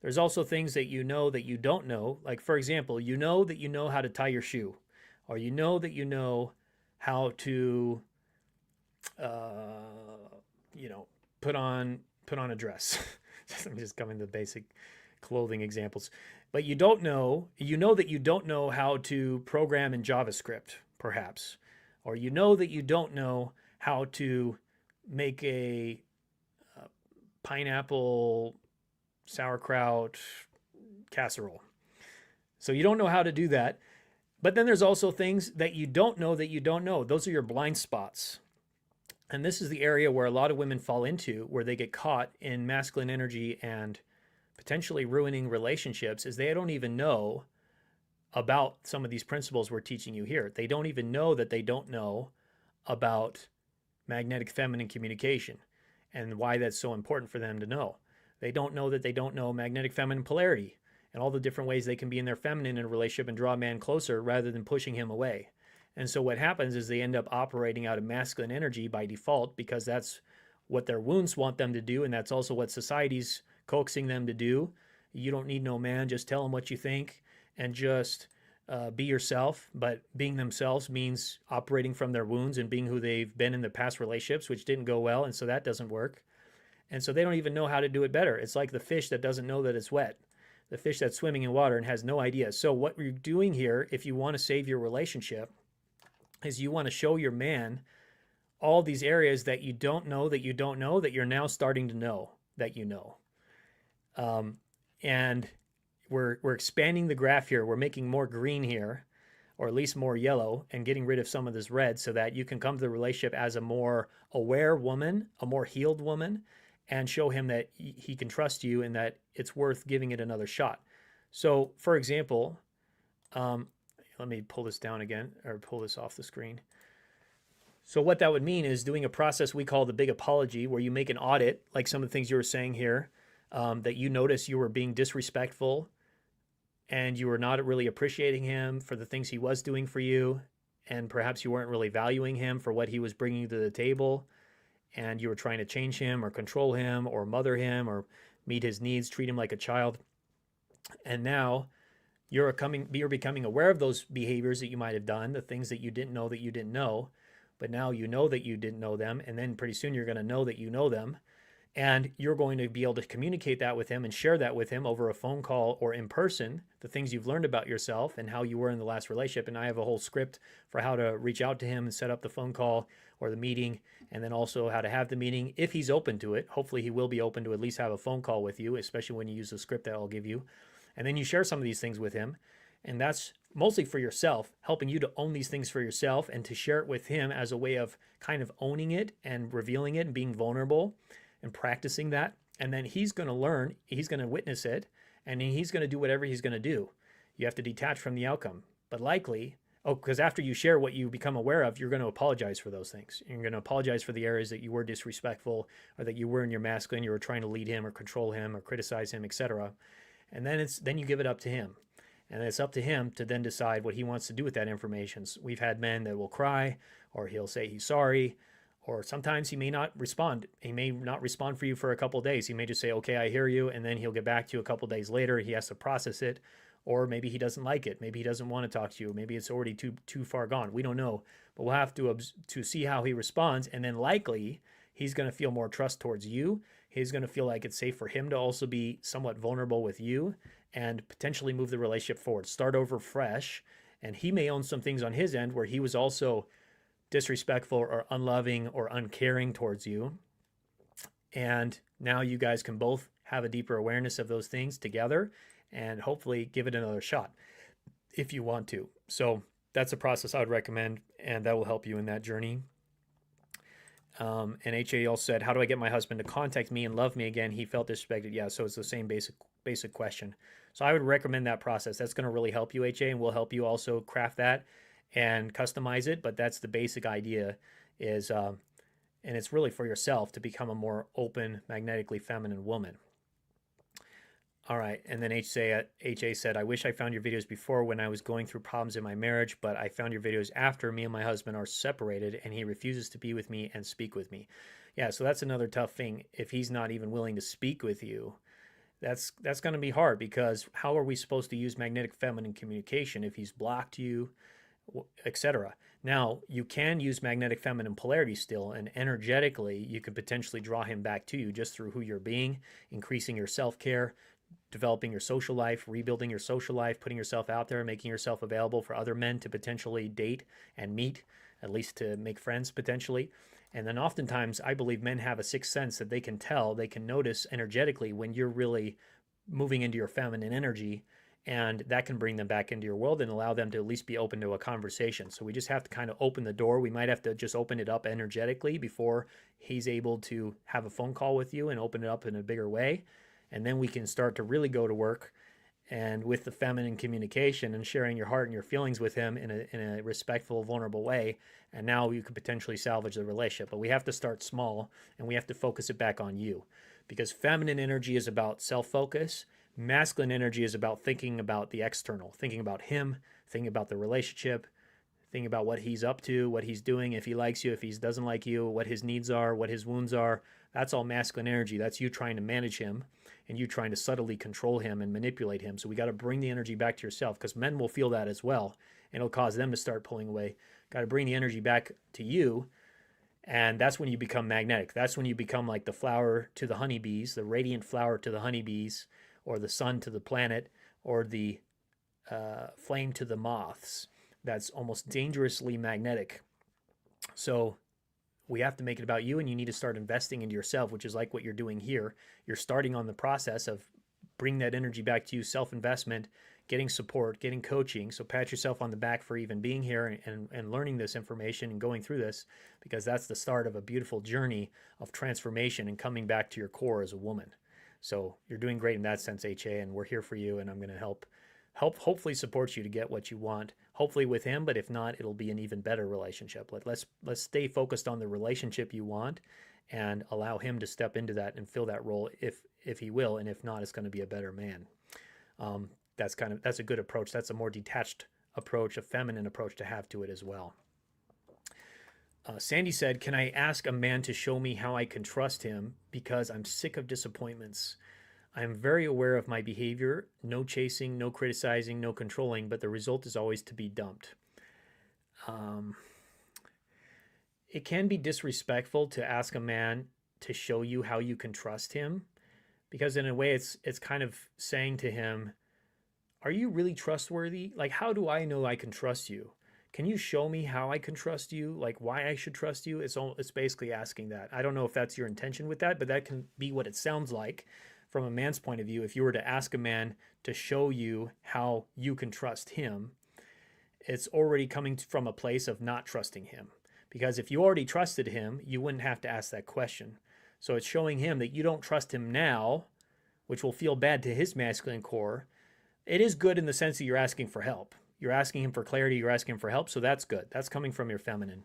There's also things that you know that you don't know. Like, for example, you know that you know how to tie your shoe, or you know that you know how to, put on a dress. I'm just coming to the basic clothing examples. But you know that you don't know how to program in JavaScript, perhaps. Or you know that you don't know how to make a pineapple sauerkraut casserole. So you don't know how to do that. But then there's also things that you don't know that you don't know. Those are your blind spots. And this is the area where a lot of women fall into, where they get caught in masculine energy and potentially ruining relationships, is they don't even know about some of these principles we're teaching you here. They don't even know that they don't know about magnetic feminine communication and why that's so important for them to know. They don't know that they don't know magnetic feminine polarity and all the different ways they can be in their feminine in a relationship and draw a man closer rather than pushing him away. And so what happens is they end up operating out of masculine energy by default, because that's what their wounds want them to do, and that's also what society's coaxing them to do. You don't need no man, just tell them what you think and just be yourself. But being themselves means operating from their wounds and being who they've been in their past relationships, which didn't go well, and so that doesn't work. And so they don't even know how to do it better. It's like the fish that doesn't know that it's wet, the fish that's swimming in water and has no idea. So what you're doing here, if you want to save your relationship, is you want to show your man all these areas that you don't know that you're now starting to know that you know. And we're expanding the graph here. We're making more green here, or at least more yellow, and getting rid of some of this red so that you can come to the relationship as a more aware woman, a more healed woman, and show him that he can trust you and that it's worth giving it another shot. So, for example, let me pull this down again, or pull this off the screen. So what that would mean is doing a process we call the big apology, where you make an audit, like some of the things you were saying here, that you notice you were being disrespectful and you were not really appreciating him for the things he was doing for you, and perhaps you weren't really valuing him for what he was bringing to the table. and you were trying to change him or control him or mother him or meet his needs, treat him like a child. And now you're becoming aware of those behaviors that you might have done, the things that you didn't know, but now you know that you didn't know them, and then pretty soon you're going to know that you know them, and you're going to be able to communicate that with him and share that with him over a phone call or in person, the things you've learned about yourself and how you were in the last relationship. And I have a whole script for how to reach out to him and set up the phone call or the meeting, and then also how to have the meeting if he's open to it. Hopefully he will be open to at least have a phone call with you, especially when you use the script that I'll give you. And then you share some of these things with him. And that's mostly for yourself, helping you to own these things for yourself and to share it with him as a way of kind of owning it and revealing it and being vulnerable and practicing that. And then he's going to learn, he's going to witness it, and he's going to do whatever he's going to do. You have to detach from the outcome. But likely, because after you share what you become aware of, you're going to apologize for those things. You're going to apologize for the areas that you were disrespectful or that you were in your masculine, you were trying to lead him or control him or criticize him, etc. And then you give it up to him. And it's up to him to then decide what he wants to do with that information. So we've had men that will cry, or he'll say he's sorry, or sometimes he may not respond. He may not respond for you for a couple of days. He may just say, okay, I hear you, and then he'll get back to you a couple of days later. He has to process it, or maybe he doesn't like it. Maybe he doesn't want to talk to you. Maybe it's already too far gone. We don't know, but we'll have to see how he responds, and then likely he's going to feel more trust towards you. He's going to feel like it's safe for him to also be somewhat vulnerable with you and potentially move the relationship forward, start over fresh. And he may own some things on his end where he was also disrespectful or unloving or uncaring towards you. And now you guys can both have a deeper awareness of those things together and hopefully give it another shot if you want to. So that's a process I would recommend, and that will help you in that journey. And HA also said, how do I get my husband to contact me and love me again? He felt disrespected. Yeah, so it's the same basic question. So I would recommend that process. That's going to really help you, HA, and we'll help you also craft that and customize it. But that's the basic idea is, and it's really for yourself to become a more open, magnetically feminine woman. All right, and then HA said, I wish I found your videos before when I was going through problems in my marriage, but I found your videos after me and my husband are separated and he refuses to be with me and speak with me. Yeah, so that's another tough thing. If he's not even willing to speak with you, that's going to be hard, because how are we supposed to use magnetic feminine communication if he's blocked you, etc.? Now, you can use magnetic feminine polarity still, and energetically, you could potentially draw him back to you just through who you're being, increasing your self-care, developing your social life, rebuilding your social life, putting yourself out there, making yourself available for other men to potentially date and meet, at least to make friends potentially. And then oftentimes, I believe men have a sixth sense that they can tell, they can notice energetically when you're really moving into your feminine energy, and that can bring them back into your world and allow them to at least be open to a conversation. So we just have to kind of open the door. We might have to just open it up energetically before he's able to have a phone call with you and open it up in a bigger way. And then we can start to really go to work and with the feminine communication and sharing your heart and your feelings with him in a respectful, vulnerable way. And now you could potentially salvage the relationship. But we have to start small, and we have to focus it back on you, because feminine energy is about self-focus. Masculine energy is about thinking about the external, thinking about him, thinking about the relationship, thinking about what he's up to, what he's doing, if he likes you, if he doesn't like you, what his needs are, what his wounds are. That's all masculine energy. That's you trying to manage him and you trying to subtly control him and manipulate him. So we got to bring the energy back to yourself, because men will feel that as well, and it'll cause them to start pulling away. Got to bring the energy back to you, and that's when you become magnetic. That's when you become like the flower to the honeybees, the radiant flower to the honeybees, or the sun to the planet, or the flame to the moths. That's almost dangerously magnetic. So we have to make it about you, and you need to start investing into yourself, which is like what you're doing here. You're starting on the process of bringing that energy back to you, self-investment, getting support, getting coaching. So pat yourself on the back for even being here and learning this information and going through this, because that's the start of a beautiful journey of transformation and coming back to your core as a woman. So you're doing great in that sense, HA, and we're here for you, and I'm going to help hopefully support you to get what you want, hopefully with him, but if not, it'll be an even better relationship. Let's stay focused on the relationship you want and allow him to step into that and fill that role if he will, and if not, it's going to be a better man. That's a good approach. That's a more detached approach, a feminine approach to have to it as well. Sandy said, "Can I ask a man to show me how I can trust him because I'm sick of disappointments? I am very aware of my behavior, no chasing, no criticizing, no controlling, but the result is always to be dumped." It can be disrespectful to ask a man to show you how you can trust him, because in a way it's kind of saying to him, are you really trustworthy? Like, how do I know I can trust you? Can you show me how I can trust you? Like, why I should trust you? It's basically asking that. I don't know if that's your intention with that, but that can be what it sounds like from a man's point of view. If you were to ask a man to show you how you can trust him, it's already coming from a place of not trusting him. Because if you already trusted him, you wouldn't have to ask that question. So it's showing him that you don't trust him now, which will feel bad to his masculine core. It is good in the sense that you're asking for help. You're asking him for clarity, you're asking him for help, so that's good. That's coming from your feminine.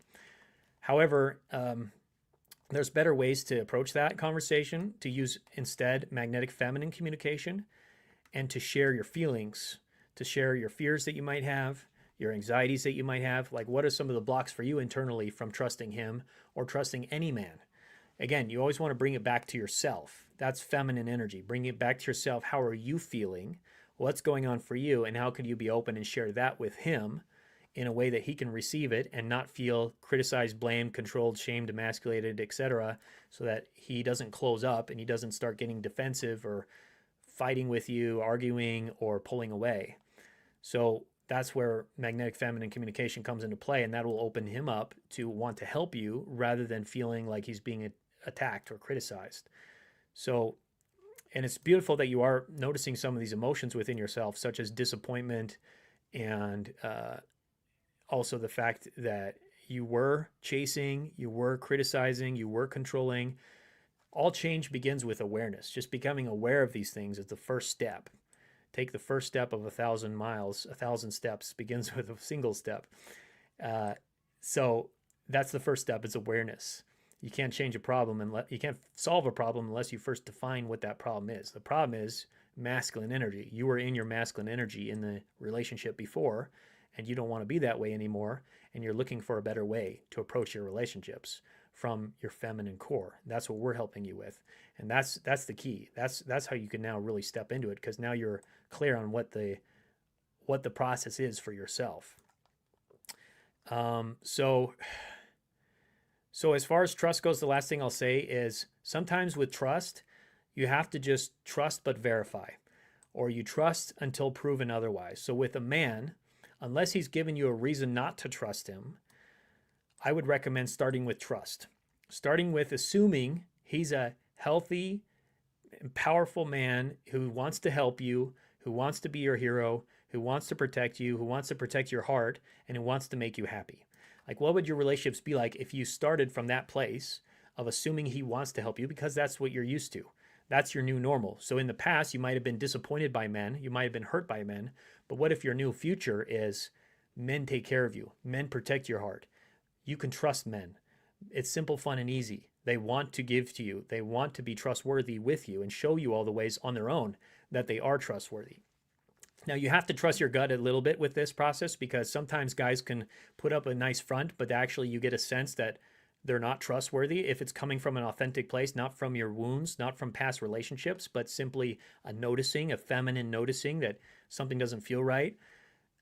However, there's better ways to approach that conversation, to use instead magnetic feminine communication, and to share your feelings, to share your fears that you might have, your anxieties that you might have. Like, what are some of the blocks for you internally from trusting him or trusting any man? Again, you always want to bring it back to yourself. That's feminine energy. Bring it back to yourself. How are you feeling? What's going on for you? And how can you be open and share that with him in a way that he can receive it and not feel criticized, blamed, controlled, shamed, emasculated, etc., so that he doesn't close up and he doesn't start getting defensive or fighting with you, arguing, or pulling away. So that's where magnetic feminine communication comes into play, and that will open him up to want to help you rather than feeling like he's being attacked or criticized. So, and it's beautiful that you are noticing some of these emotions within yourself, such as disappointment and also the fact that you were chasing, you were criticizing, you were controlling. All change begins with awareness. Just becoming aware of these things is the first step. Take the first step of 1,000 miles, 1,000 steps begins with a single step. So that's the first step, is awareness. You can't change a problem and you can't solve a problem unless you first define what that problem is. The problem is masculine energy. You were in your masculine energy in the relationship before, and you don't want to be that way anymore, and you're looking for a better way to approach your relationships from your feminine core. That's what we're helping you with. And that's the key. That's how you can now really step into it, because now you're clear on what the process is for yourself. So as far as trust goes, the last thing I'll say is sometimes with trust, you have to just trust but verify, or you trust until proven otherwise. So with a man, unless he's given you a reason not to trust him, I would recommend starting with trust. Starting with assuming he's a healthy, powerful man who wants to help you, who wants to be your hero, who wants to protect you, who wants to protect your heart, and who wants to make you happy. Like, what would your relationships be like if you started from that place of assuming he wants to help you, because that's what you're used to. That's your new normal. So in the past, you might have been disappointed by men. You might have been hurt by men. But what if your new future is men take care of you? Men protect your heart. You can trust men. It's simple, fun, and easy. They want to give to you. They want to be trustworthy with you and show you all the ways on their own that they are trustworthy. Now, you have to trust your gut a little bit with this process, because sometimes guys can put up a nice front, but actually you get a sense that they're not trustworthy if it's coming from an authentic place, not from your wounds, not from past relationships, but simply a feminine noticing that something doesn't feel right.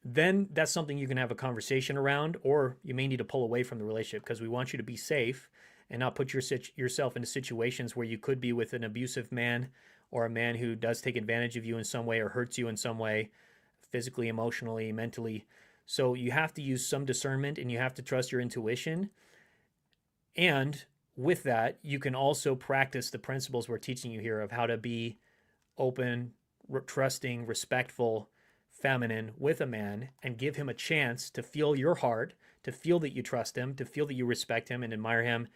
Then that's something you can have a conversation around, or you may need to pull away from the relationship, because we want you to be safe and not put yourself into situations where you could be with an abusive man, or a man who does take advantage of you in some way or hurts you in some way, physically, emotionally, mentally. So you have to use some discernment, and you have to trust your intuition. And with that, you can also practice the principles we're teaching you here of how to be open, trusting, respectful, feminine with a man, and give him a chance to feel your heart, to feel that you trust him, to feel that you respect him and admire him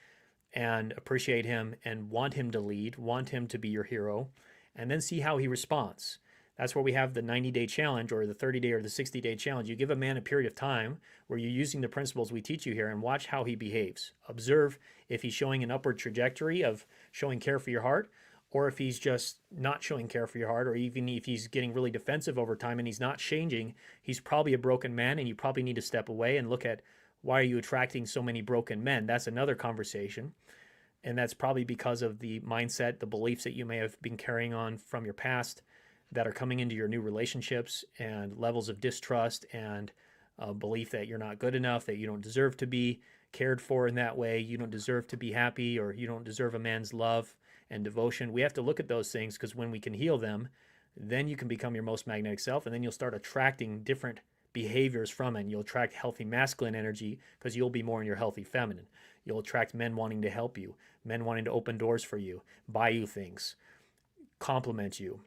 and appreciate him and want him to lead, want him to be your hero, and then see how he responds. That's where we have the 90-day challenge, or the 30-day or the 60-day challenge. You give a man a period of time where you're using the principles we teach you here, and watch how he behaves. Observe if he's showing an upward trajectory of showing care for your heart, or if he's just not showing care for your heart, or even if he's getting really defensive over time and he's not changing. He's probably a broken man, and you probably need to step away and look at why are you attracting so many broken men? That's another conversation. And that's probably because of the mindset, the beliefs that you may have been carrying on from your past that are coming into your new relationships, and levels of distrust and belief that you're not good enough, that you don't deserve to be cared for in that way, you don't deserve to be happy, or you don't deserve a man's love and devotion. We have to look at those things, because when we can heal them, then you can become your most magnetic self, and then you'll start attracting different behaviors from it. And you'll attract healthy masculine energy because you'll be more in your healthy feminine. You'll attract men wanting to help you, men wanting to open doors for you, buy you things, compliment you,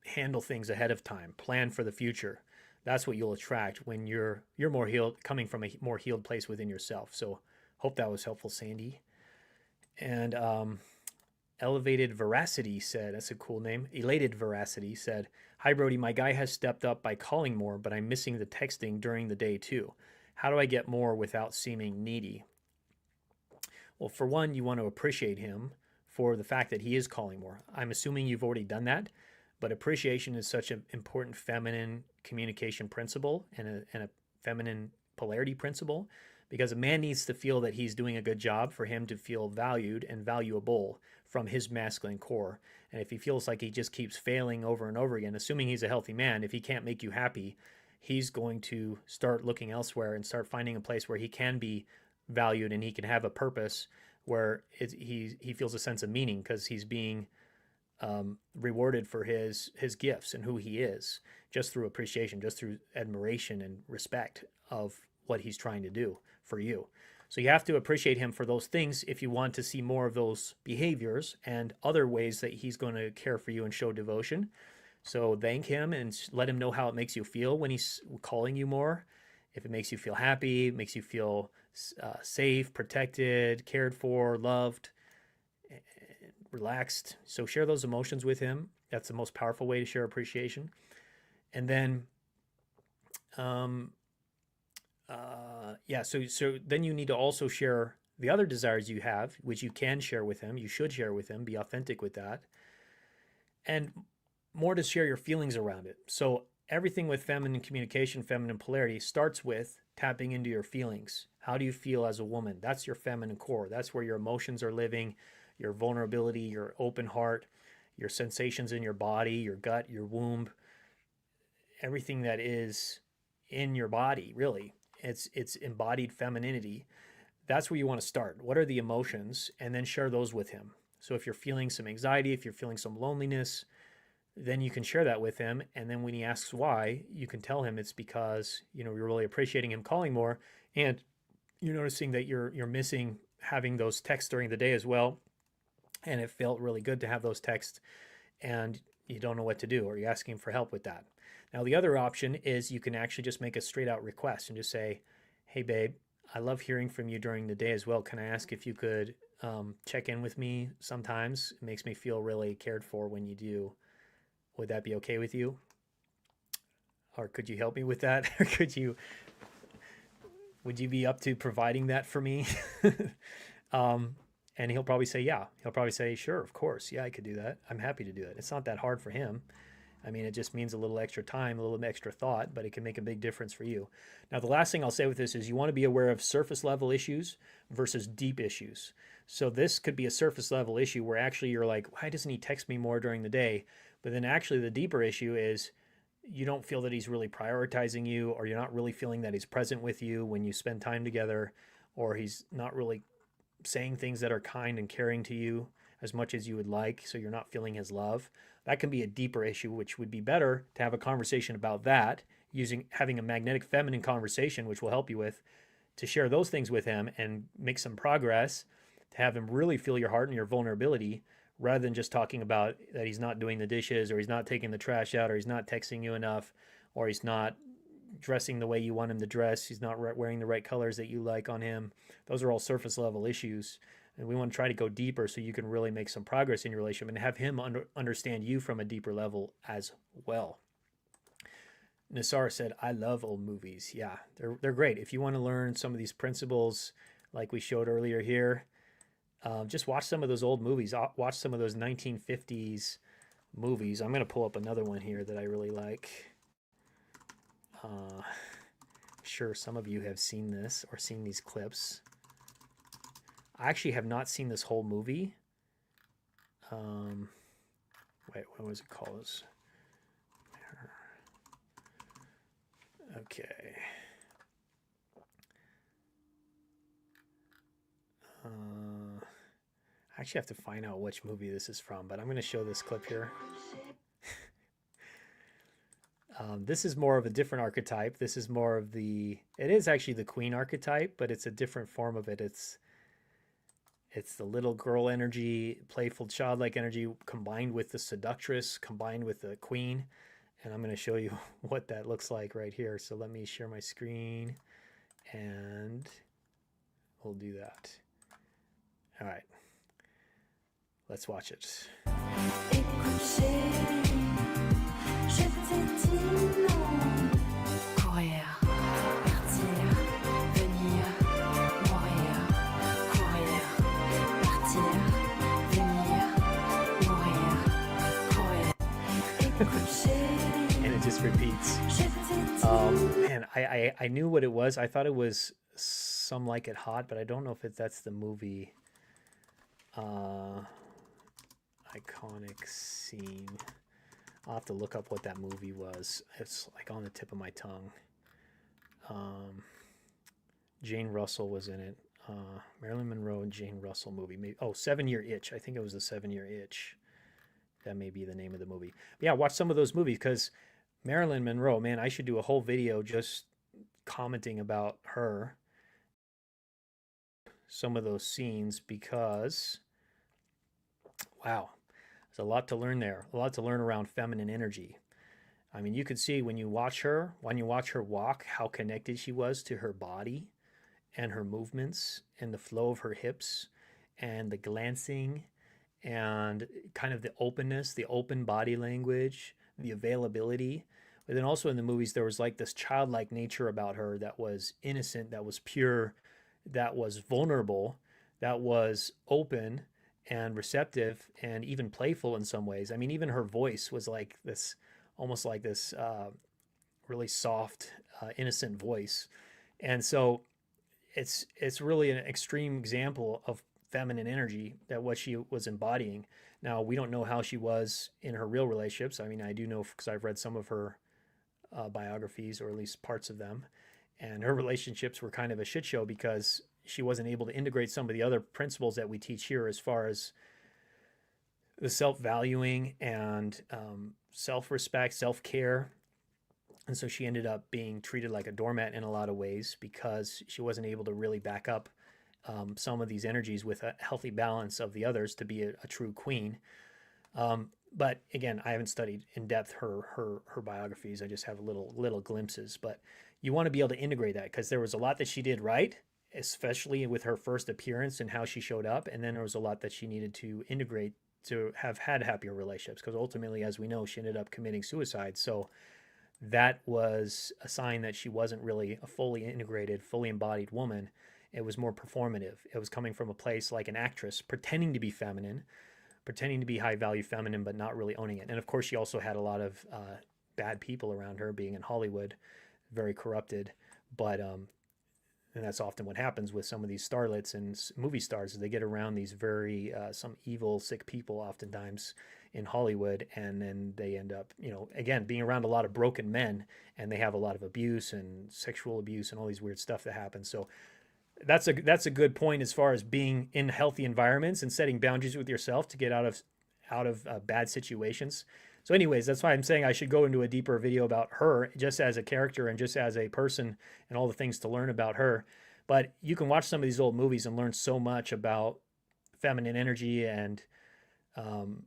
handle things ahead of time, plan for the future. That's what you'll attract when you're more healed, coming from a more healed place within yourself. So hope that was helpful, Sandy. And Elevated Veracity said, that's a cool name. Elated Veracity said, hi, Brody, my guy has stepped up by calling more, but I'm missing the texting during the day too. How do I get more without seeming needy? Well, for one, you want to appreciate him for the fact that he is calling more. I'm assuming you've already done that, but appreciation is such an important feminine communication principle, and a feminine polarity principle, because a man needs to feel that he's doing a good job for him to feel valued and valuable from his masculine core. And if he feels like he just keeps failing over and over again, assuming he's a healthy man, if he can't make you happy, he's going to start looking elsewhere and start finding a place where he can be valued and he can have a purpose where he feels a sense of meaning, because he's being rewarded for his gifts and who he is, just through appreciation, just through admiration and respect of what he's trying to do for you. So you have to appreciate him for those things if you want to see more of those behaviors and other ways that he's going to care for you and show devotion. So thank him and let him know how it makes you feel when he's calling you more. If it makes you feel happy, makes you feel safe, protected, cared for, loved, relaxed. So share those emotions with him. That's the most powerful way to share appreciation. And then, so then you need to also share the other desires you have, which you can share with him. You should share with him. Be authentic with that. And more to share your feelings around it. So everything with feminine communication, feminine polarity, starts with tapping into your feelings. How do you feel as a woman? That's your feminine core. That's where your emotions are living, your vulnerability, your open heart, your sensations in your body, your gut, your womb, everything that is in your body, really. It's embodied femininity. That's where you want to start. What are the emotions? And then share those with him. So if you're feeling some anxiety, if you're feeling some loneliness, then you can share that with him. And then when he asks why, you can tell him it's because, you're really appreciating him calling more, and you're noticing that you're missing having those texts during the day as well. And it felt really good to have those texts, and you don't know what to do, or you're asking for help with that. Now, the other option is you can actually just make a straight out request and just say, hey, babe, I love hearing from you during the day as well. Can I ask if you could check in with me sometimes? It makes me feel really cared for when you do. Would that be okay with you? Or could you help me with that? Or would you be up to providing that for me? And he'll probably say, yeah. He'll probably say, sure, of course. Yeah, I could do that. I'm happy to do it. It's not that hard for him. I mean, it just means a little extra time, a little extra thought, but it can make a big difference for you. Now, the last thing I'll say with this is you want to be aware of surface level issues versus deep issues. So this could be a surface level issue where actually you're like, why doesn't he text me more during the day? But then actually the deeper issue is you don't feel that he's really prioritizing you, or you're not really feeling that he's present with you when you spend time together, or he's not really saying things that are kind and caring to you as much as you would like, so you're not feeling his love. That can be a deeper issue, which would be better to have a conversation about that, having a magnetic feminine conversation, which will help you with, to share those things with him and make some progress, to have him really feel your heart and your vulnerability, rather than just talking about that he's not doing the dishes, or he's not taking the trash out, or he's not texting you enough, or he's not dressing the way you want him to dress, he's not wearing the right colors that you like on him. Those are all surface level issues. And we want to try to go deeper so you can really make some progress in your relationship and have him understand you from a deeper level as well. Nassar said, I love old movies. Yeah, they're great. If you want to learn some of these principles like we showed earlier here, just watch some of those old movies. Watch some of those 1950s movies. I'm going to pull up another one here that I really like. sure some of you have seen this or seen these clips. I actually have not seen this whole movie. Wait, what was it called? Okay. I actually have to find out which movie this is from, but I'm going to show this clip here. This is more of a different archetype. This is more of it is actually the queen archetype, but it's a different form of it. It's the little girl energy, playful childlike energy combined with the seductress, combined with the queen. And I'm going to show you what that looks like right here. So let me share my screen and we'll do that. All right. Let's watch it. Écoute chérie, je t'ai dit non. Courir, partir, venir, mourir. Courir, partir, venir, mourir. Courir. Écoute chérie, And it just repeats. je t'ai dit Man, I knew what it was. I thought it was Some Like It Hot, but I don't know if that's the movie. Iconic scene. I'll have to look up what that movie was. It's like on the tip of my tongue. Jane Russell was in it. Marilyn Monroe and Jane Russell movie. Maybe, 7 Year Itch. I think it was the 7 Year Itch. That may be the name of the movie. But yeah, watch some of those movies because Marilyn Monroe, man, I should do a whole video just commenting about her. Some of those scenes because, wow, there's a lot to learn there. A lot to learn around feminine energy. I mean, you could see when you watch her walk, how connected she was to her body and her movements and the flow of her hips and the glancing and kind of the openness, the open body language, the availability. But then also in the movies, there was like this childlike nature about her that was innocent, that was pure, that was vulnerable, that was open and receptive and even playful in some ways. I mean, even her voice was like this, almost like this really soft, innocent voice. And so it's really an extreme example of feminine energy, that what she was embodying. Now, we don't know how she was in her real relationships. I mean, I do know because I've read some of her biographies, or at least parts of them. And her relationships were kind of a shit show because she wasn't able to integrate some of the other principles that we teach here as far as the self-valuing and self-respect, self-care. And so she ended up being treated like a doormat in a lot of ways because she wasn't able to really back up some of these energies with a healthy balance of the others to be a true queen. But again, I haven't studied in depth her biographies. I just have little glimpses. But you want to be able to integrate that because there was a lot that she did right, especially with her first appearance and how she showed up. And then there was a lot that she needed to integrate to have had happier relationships, because ultimately, as we know, she ended up committing suicide. So that was a sign that she wasn't really a fully integrated, fully embodied woman. It was more performative. It was coming from a place like an actress, pretending to be feminine, pretending to be high value feminine, but not really owning it. And of course, she also had a lot of bad people around her, being in Hollywood, very corrupted. But and that's often what happens with some of these starlets and movie stars, is they get around these very some evil, sick people oftentimes in Hollywood, and then they end up, again, being around a lot of broken men, and they have a lot of abuse and sexual abuse and all these weird stuff that happens. So that's a good point as far as being in healthy environments and setting boundaries with yourself to get out of bad situations. So anyways, that's why I'm saying I should go into a deeper video about her just as a character and just as a person and all the things to learn about her. But you can watch some of these old movies and learn so much about feminine energy and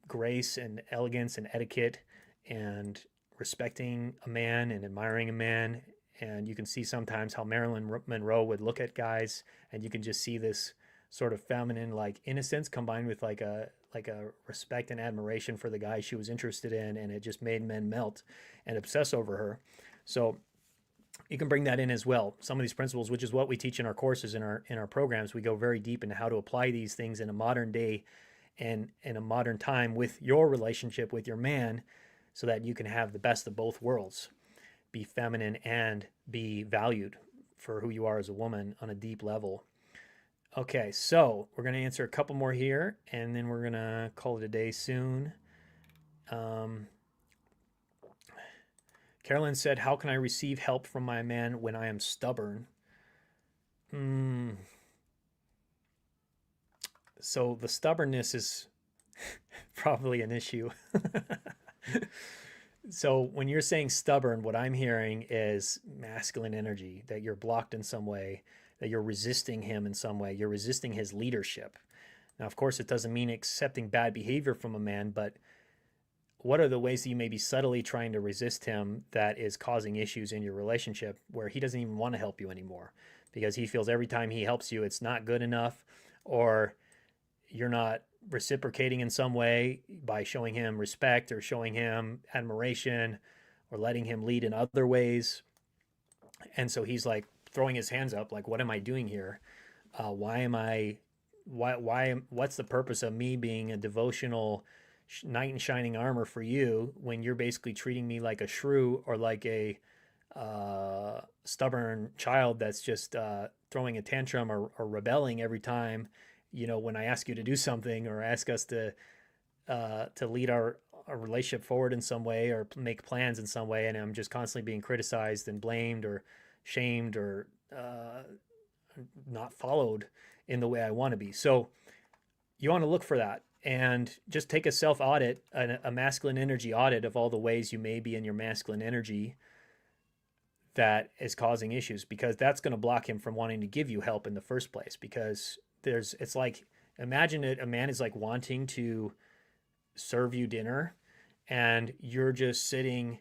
grace and elegance and etiquette and respecting a man and admiring a man. And you can see sometimes how Marilyn Monroe would look at guys, and you can just see this sort of feminine like innocence combined with like a respect and admiration for the guy she was interested in, and it just made men melt and obsess over her. So you can bring that in as well. Some of these principles, which is what we teach in our courses, in our programs, we go very deep into how to apply these things in a modern day and in a modern time with your relationship with your man, so that you can have the best of both worlds. Be feminine and be valued, for who you are as a woman on a deep level. Okay, so we're going to answer a couple more here, and then we're going to call it a day soon. Carolyn said, how can I receive help from my man when I am stubborn? So the stubbornness is probably an issue. So when you're saying stubborn, what I'm hearing is masculine energy, that you're blocked in some way, that you're resisting him in some way, you're resisting his leadership. Now, of course, it doesn't mean accepting bad behavior from a man, but what are the ways that you may be subtly trying to resist him that is causing issues in your relationship where he doesn't even want to help you anymore because he feels every time he helps you, it's not good enough, or you're not reciprocating in some way by showing him respect or showing him admiration or letting him lead in other ways. And so he's like throwing his hands up, like, what am I doing here? What's the purpose of me being a devotional knight in shining armor for you when you're basically treating me like a shrew or like a stubborn child that's just throwing a tantrum or rebelling every time, when I ask you to do something or ask us to lead our relationship forward in some way or make plans in some way, and I'm just constantly being criticized and blamed or shamed or not followed in the way I want to be. So you want to look for that and just take a self audit, a masculine energy audit of all the ways you may be in your masculine energy that is causing issues, because that's going to block him from wanting to give you help in the first place. Because it's like, imagine a man is like wanting to serve you dinner and you're just sitting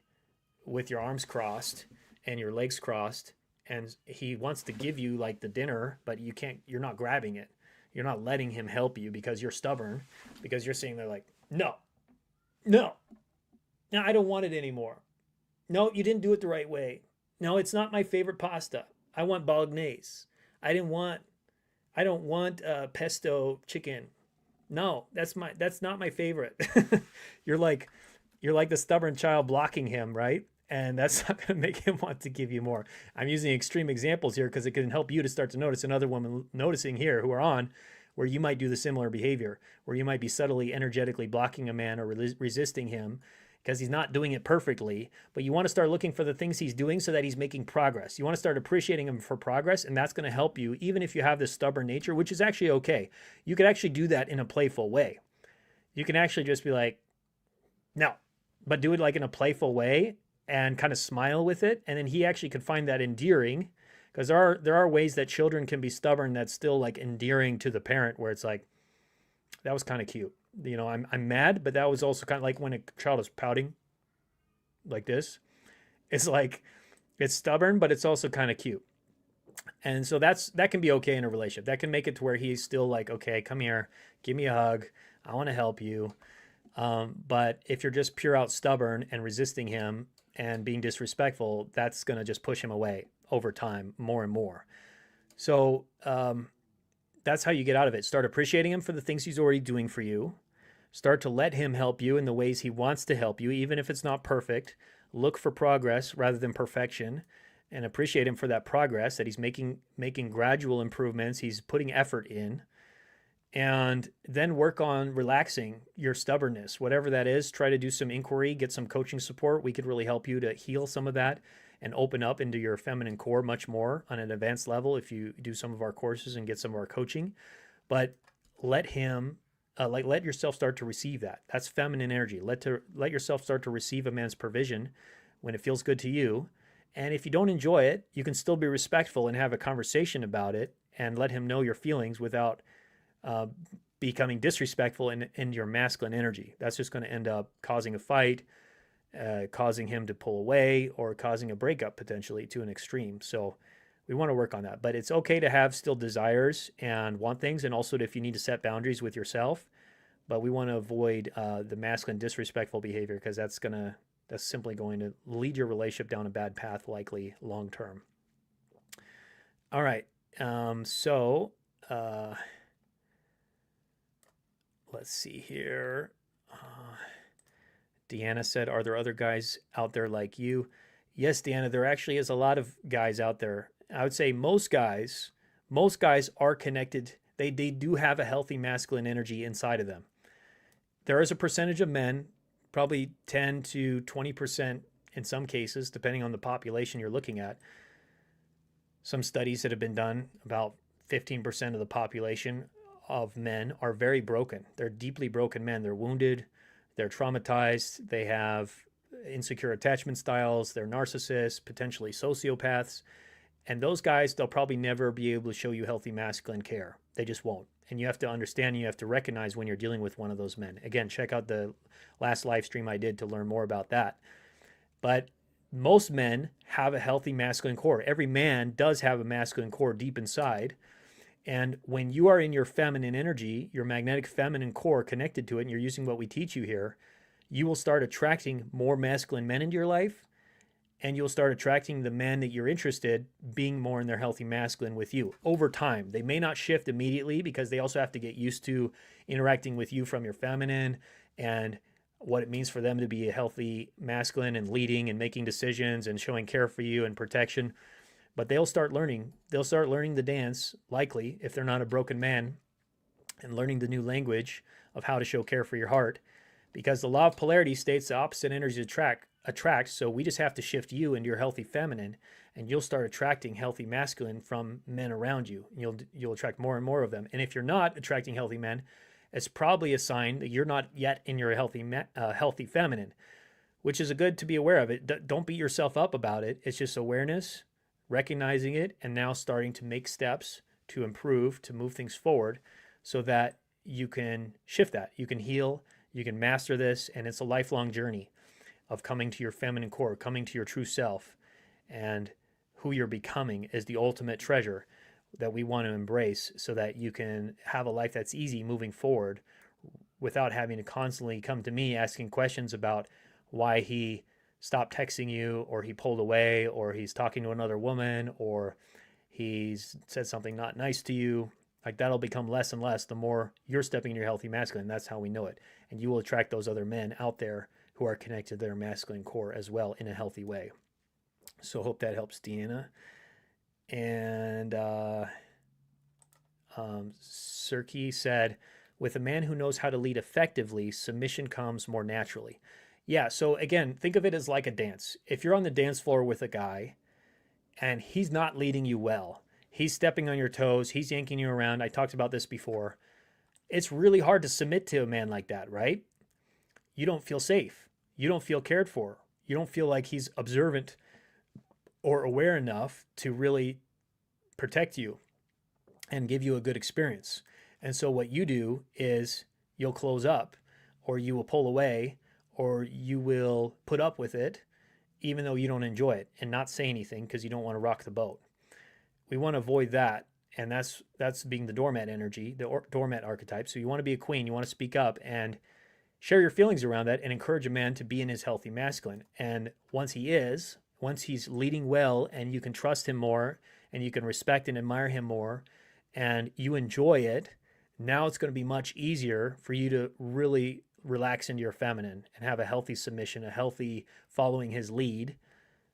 with your arms crossed and your legs crossed, and he wants to give you like the dinner, but you're not grabbing it. You're not letting him help you because you're stubborn, because you're sitting there like, no, I don't want it anymore. No, you didn't do it the right way. No, it's not my favorite pasta. I want bolognese. I don't want pesto chicken. No, that's not my favorite. You're like the stubborn child blocking him, right? And that's not going to make him want to give you more. I'm using extreme examples here because it can help you to start to notice, and other women noticing here who are on, where you might do the similar behavior, where you might be subtly energetically blocking a man or resisting him because he's not doing it perfectly. But you want to start looking for the things he's doing so that he's making progress. You want to start appreciating him for progress, and that's going to help you, even if you have this stubborn nature, which is actually okay. You could actually do that in a playful way. You can actually just be like, no, but do it like in a playful way and kind of smile with it. And then he actually could find that endearing, because there are ways that children can be stubborn that's still like endearing to the parent, where it's like, that was kind of cute. I'm mad, but that was also kind of like when a child is pouting like this. It's like, it's stubborn, but it's also kind of cute. And so that can be okay in a relationship. That can make it to where he's still like, okay, come here, give me a hug. I want to help you. But if you're just pure out stubborn and resisting him and being disrespectful, that's going to just push him away over time more and more. So that's how you get out of it. Start appreciating him for the things he's already doing for you. Start to let him help you in the ways he wants to help you, even if it's not perfect. Look for progress rather than perfection, and appreciate him for that progress, that he's making gradual improvements. He's putting effort in. And then work on relaxing your stubbornness, whatever that is. Try to do some inquiry, get some coaching support. We could really help you to heal some of that and open up into your feminine core much more on an advanced level if you do some of our courses and get some of our coaching. But let yourself start to receive that. That's feminine energy. Let yourself start to receive a man's provision when it feels good to you. And if you don't enjoy it, you can still be respectful and have a conversation about it and let him know your feelings without becoming disrespectful in your masculine energy. That's just going to end up causing a fight, causing him to pull away, or causing a breakup potentially to an extreme. So we want to work on that. But it's okay to have still desires and want things, and also if you need to set boundaries with yourself. But we want to avoid the masculine disrespectful behavior, because that's simply going to lead your relationship down a bad path, likely long term. All right. Let's see here. Deanna said, are there other guys out there like you? Yes, Deanna, there actually is a lot of guys out there I would say most guys are connected. They do have a healthy masculine energy inside of them. There is a percentage of men, probably 10 to 20% in some cases, depending on the population you're looking at. Some studies that have been done, about 15% of the population of men are very broken. They're deeply broken men. They're wounded, they're traumatized, they have insecure attachment styles, they're narcissists, potentially sociopaths. And those guys, they'll probably never be able to show you healthy masculine care. They just won't. And you have to understand, you have to recognize when you're dealing with one of those men. Again, check out the last live stream I did to learn more about that. But most men have a healthy masculine core. Every man does have a masculine core deep inside. And when you are in your feminine energy, your magnetic feminine core connected to it, and you're using what we teach you here, you will start attracting more masculine men into your life, and you'll start attracting the men that you're interested being more in their healthy masculine with you over time. They may not shift immediately because they also have to get used to interacting with you from your feminine and what it means for them to be a healthy masculine and leading and making decisions and showing care for you and protection. But they'll start learning the dance, likely, if they're not a broken man, and learning the new language of how to show care for your heart. Because the law of polarity states the opposite energies attract, so we just have to shift you into your healthy feminine, and you'll start attracting healthy masculine from men around you. You'll attract more and more of them. And if you're not attracting healthy men, it's probably a sign that you're not yet in your healthy feminine, which is good to be aware of it. Don't beat yourself up about it. It's just awareness, recognizing it, and now starting to make steps to improve, to move things forward so that you can shift that. You can heal, you can master this, and it's a lifelong journey of coming to your feminine core, coming to your true self, and who you're becoming is the ultimate treasure that we want to embrace so that you can have a life that's easy moving forward without having to constantly come to me asking questions about why he stopped texting you, or he pulled away, or he's talking to another woman, or he's said something not nice to you. Like, that'll become less and less the more you're stepping into your healthy masculine. That's how we know it. And you will attract those other men out there who are connected to their masculine core as well in a healthy way. So hope that helps, Deanna. And Sirki said, with a man who knows how to lead effectively, submission comes more naturally. Yeah, so again, think of it as like a dance. If you're on the dance floor with a guy and he's not leading you well, he's stepping on your toes, he's yanking you around. I talked about this before. It's really hard to submit to a man like that, right? You don't feel safe. You don't feel cared for. You don't feel like he's observant or aware enough to really protect you and give you a good experience. And so what you do is you'll close up, or you will pull away, or you will put up with it, even though you don't enjoy it, and not say anything because you don't want to rock the boat. We want to avoid that, and that's being the doormat energy, the doormat archetype. So you want to be a queen, you want to speak up and share your feelings around that and encourage a man to be in his healthy masculine. And once he's leading well and you can trust him more and you can respect and admire him more and you enjoy it, now it's going to be much easier for you to really relax into your feminine and have a healthy submission, a healthy following his lead,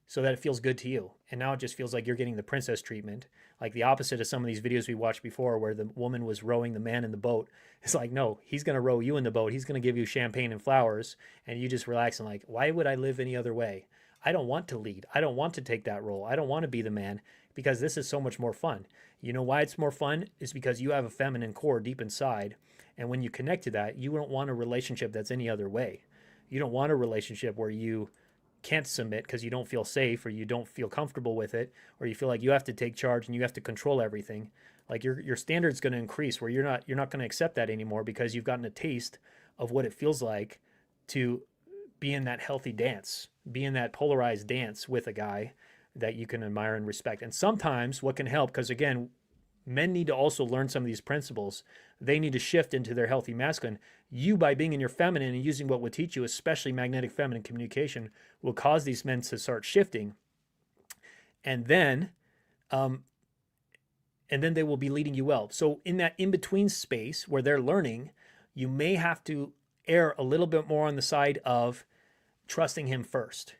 so that it feels good to you. And now it just feels like you're getting the princess treatment, like the opposite of some of these videos we watched before where the woman was rowing the man in the boat. It's like, no, he's going to row you in the boat. He's going to give you champagne and flowers, and you just relax and like, why would I live any other way? I don't want to lead. I don't want to take that role. I don't want to be the man, because this is so much more fun. You know why it's more fun? Is because you have a feminine core deep inside. And when you connect to that, you don't want a relationship that's any other way. You don't want a relationship where you can't submit because you don't feel safe, or you don't feel comfortable with it, or you feel like you have to take charge and you have to control everything. Like your standard's going to increase, where you're not going to accept that anymore because you've gotten a taste of what it feels like to be in that healthy dance, be in that polarized dance with a guy that you can admire and respect. And sometimes what can help, because again, men need to also learn some of these principles. They need to shift into their healthy masculine. You, by being in your feminine and using what we'll teach you, especially magnetic feminine communication, will cause these men to start shifting. And then they will be leading you well. So in that in-between space where they're learning, you may have to err a little bit more on the side of trusting him first,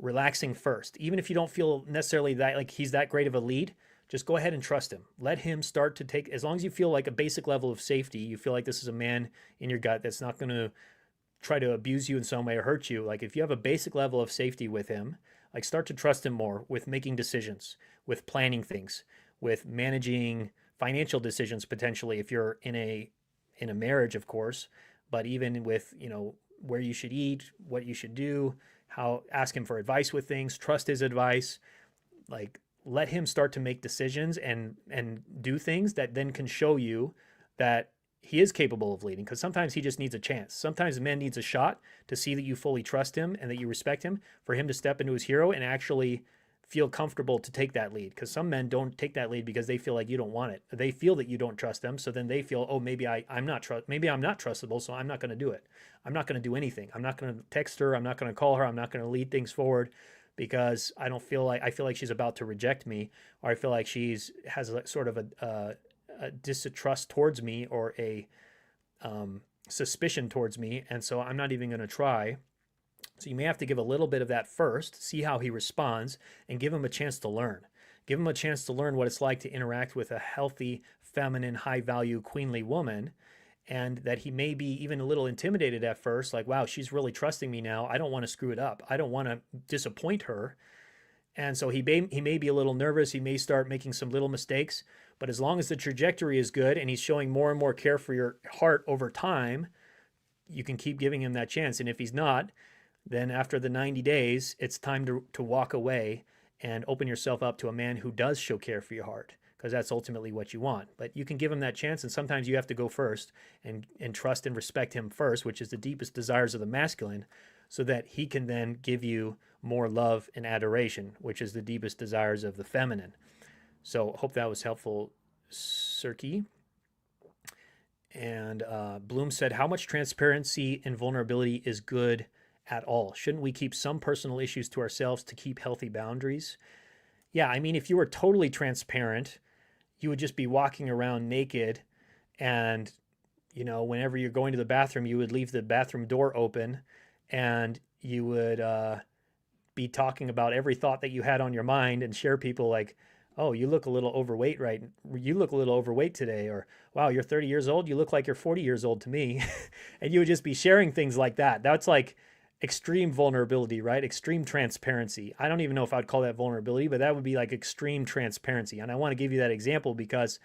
relaxing first. Even if you don't feel necessarily that like he's that great of a lead, just go ahead and trust him. Let him start to take, as long as you feel like a basic level of safety, you feel like this is a man in your gut that's not going to try to abuse you in some way or hurt you. Like if you have a basic level of safety with him, like start to trust him more with making decisions, with planning things, with managing financial decisions potentially if you're in a marriage, of course, but even with, where you should eat, what you should do, how ask him for advice with things, trust his advice, like let him start to make decisions and do things that then can show you that he is capable of leading, because sometimes he just needs a chance. Sometimes a man needs a shot to see that you fully trust him and that you respect him, for him to step into his hero and actually feel comfortable to take that lead. Because some men don't take that lead because they feel like you don't want it. They feel that you don't trust them. So then they feel, oh, maybe I'm not trustable, so I'm not going to do it. I'm not going to do anything. I'm not going to text her. I'm not going to call her. I'm not going to lead things forward because I feel like she's about to reject me, or I feel like has a sort of a distrust towards me, or a suspicion towards me, and so I'm not even going to try. So you may have to give a little bit of that first, see how he responds, and give him a chance to learn. Give him a chance to learn what it's like to interact with a healthy, feminine, high-value, queenly woman, and that he may be even a little intimidated at first, like, wow, she's really trusting me now. I don't want to screw it up. I don't want to disappoint her. And so he may be a little nervous. He may start making some little mistakes. But as long as the trajectory is good and he's showing more and more care for your heart over time, you can keep giving him that chance. And if he's not, then after the 90 days, it's time to walk away and open yourself up to a man who does show care for your heart, because that's ultimately what you want. But you can give him that chance, and sometimes you have to go first and trust and respect him first, which is the deepest desires of the masculine, so that he can then give you more love and adoration, which is the deepest desires of the feminine. So hope that was helpful, Sirki. And Bloom said, how much transparency and vulnerability is good at all? Shouldn't we keep some personal issues to ourselves to keep healthy boundaries? Yeah, I mean, if you were totally transparent, you would just be walking around naked, and, whenever you're going to the bathroom, you would leave the bathroom door open, and you would be talking about every thought that you had on your mind and share people like, oh, you look a little overweight, right? You look a little overweight today, or wow, you're 30 years old. You look like you're 40 years old to me. And you would just be sharing things like that. That's like extreme vulnerability, right? Extreme transparency. I don't even know if I'd call that vulnerability, but that would be like extreme transparency. And I want to give you that example because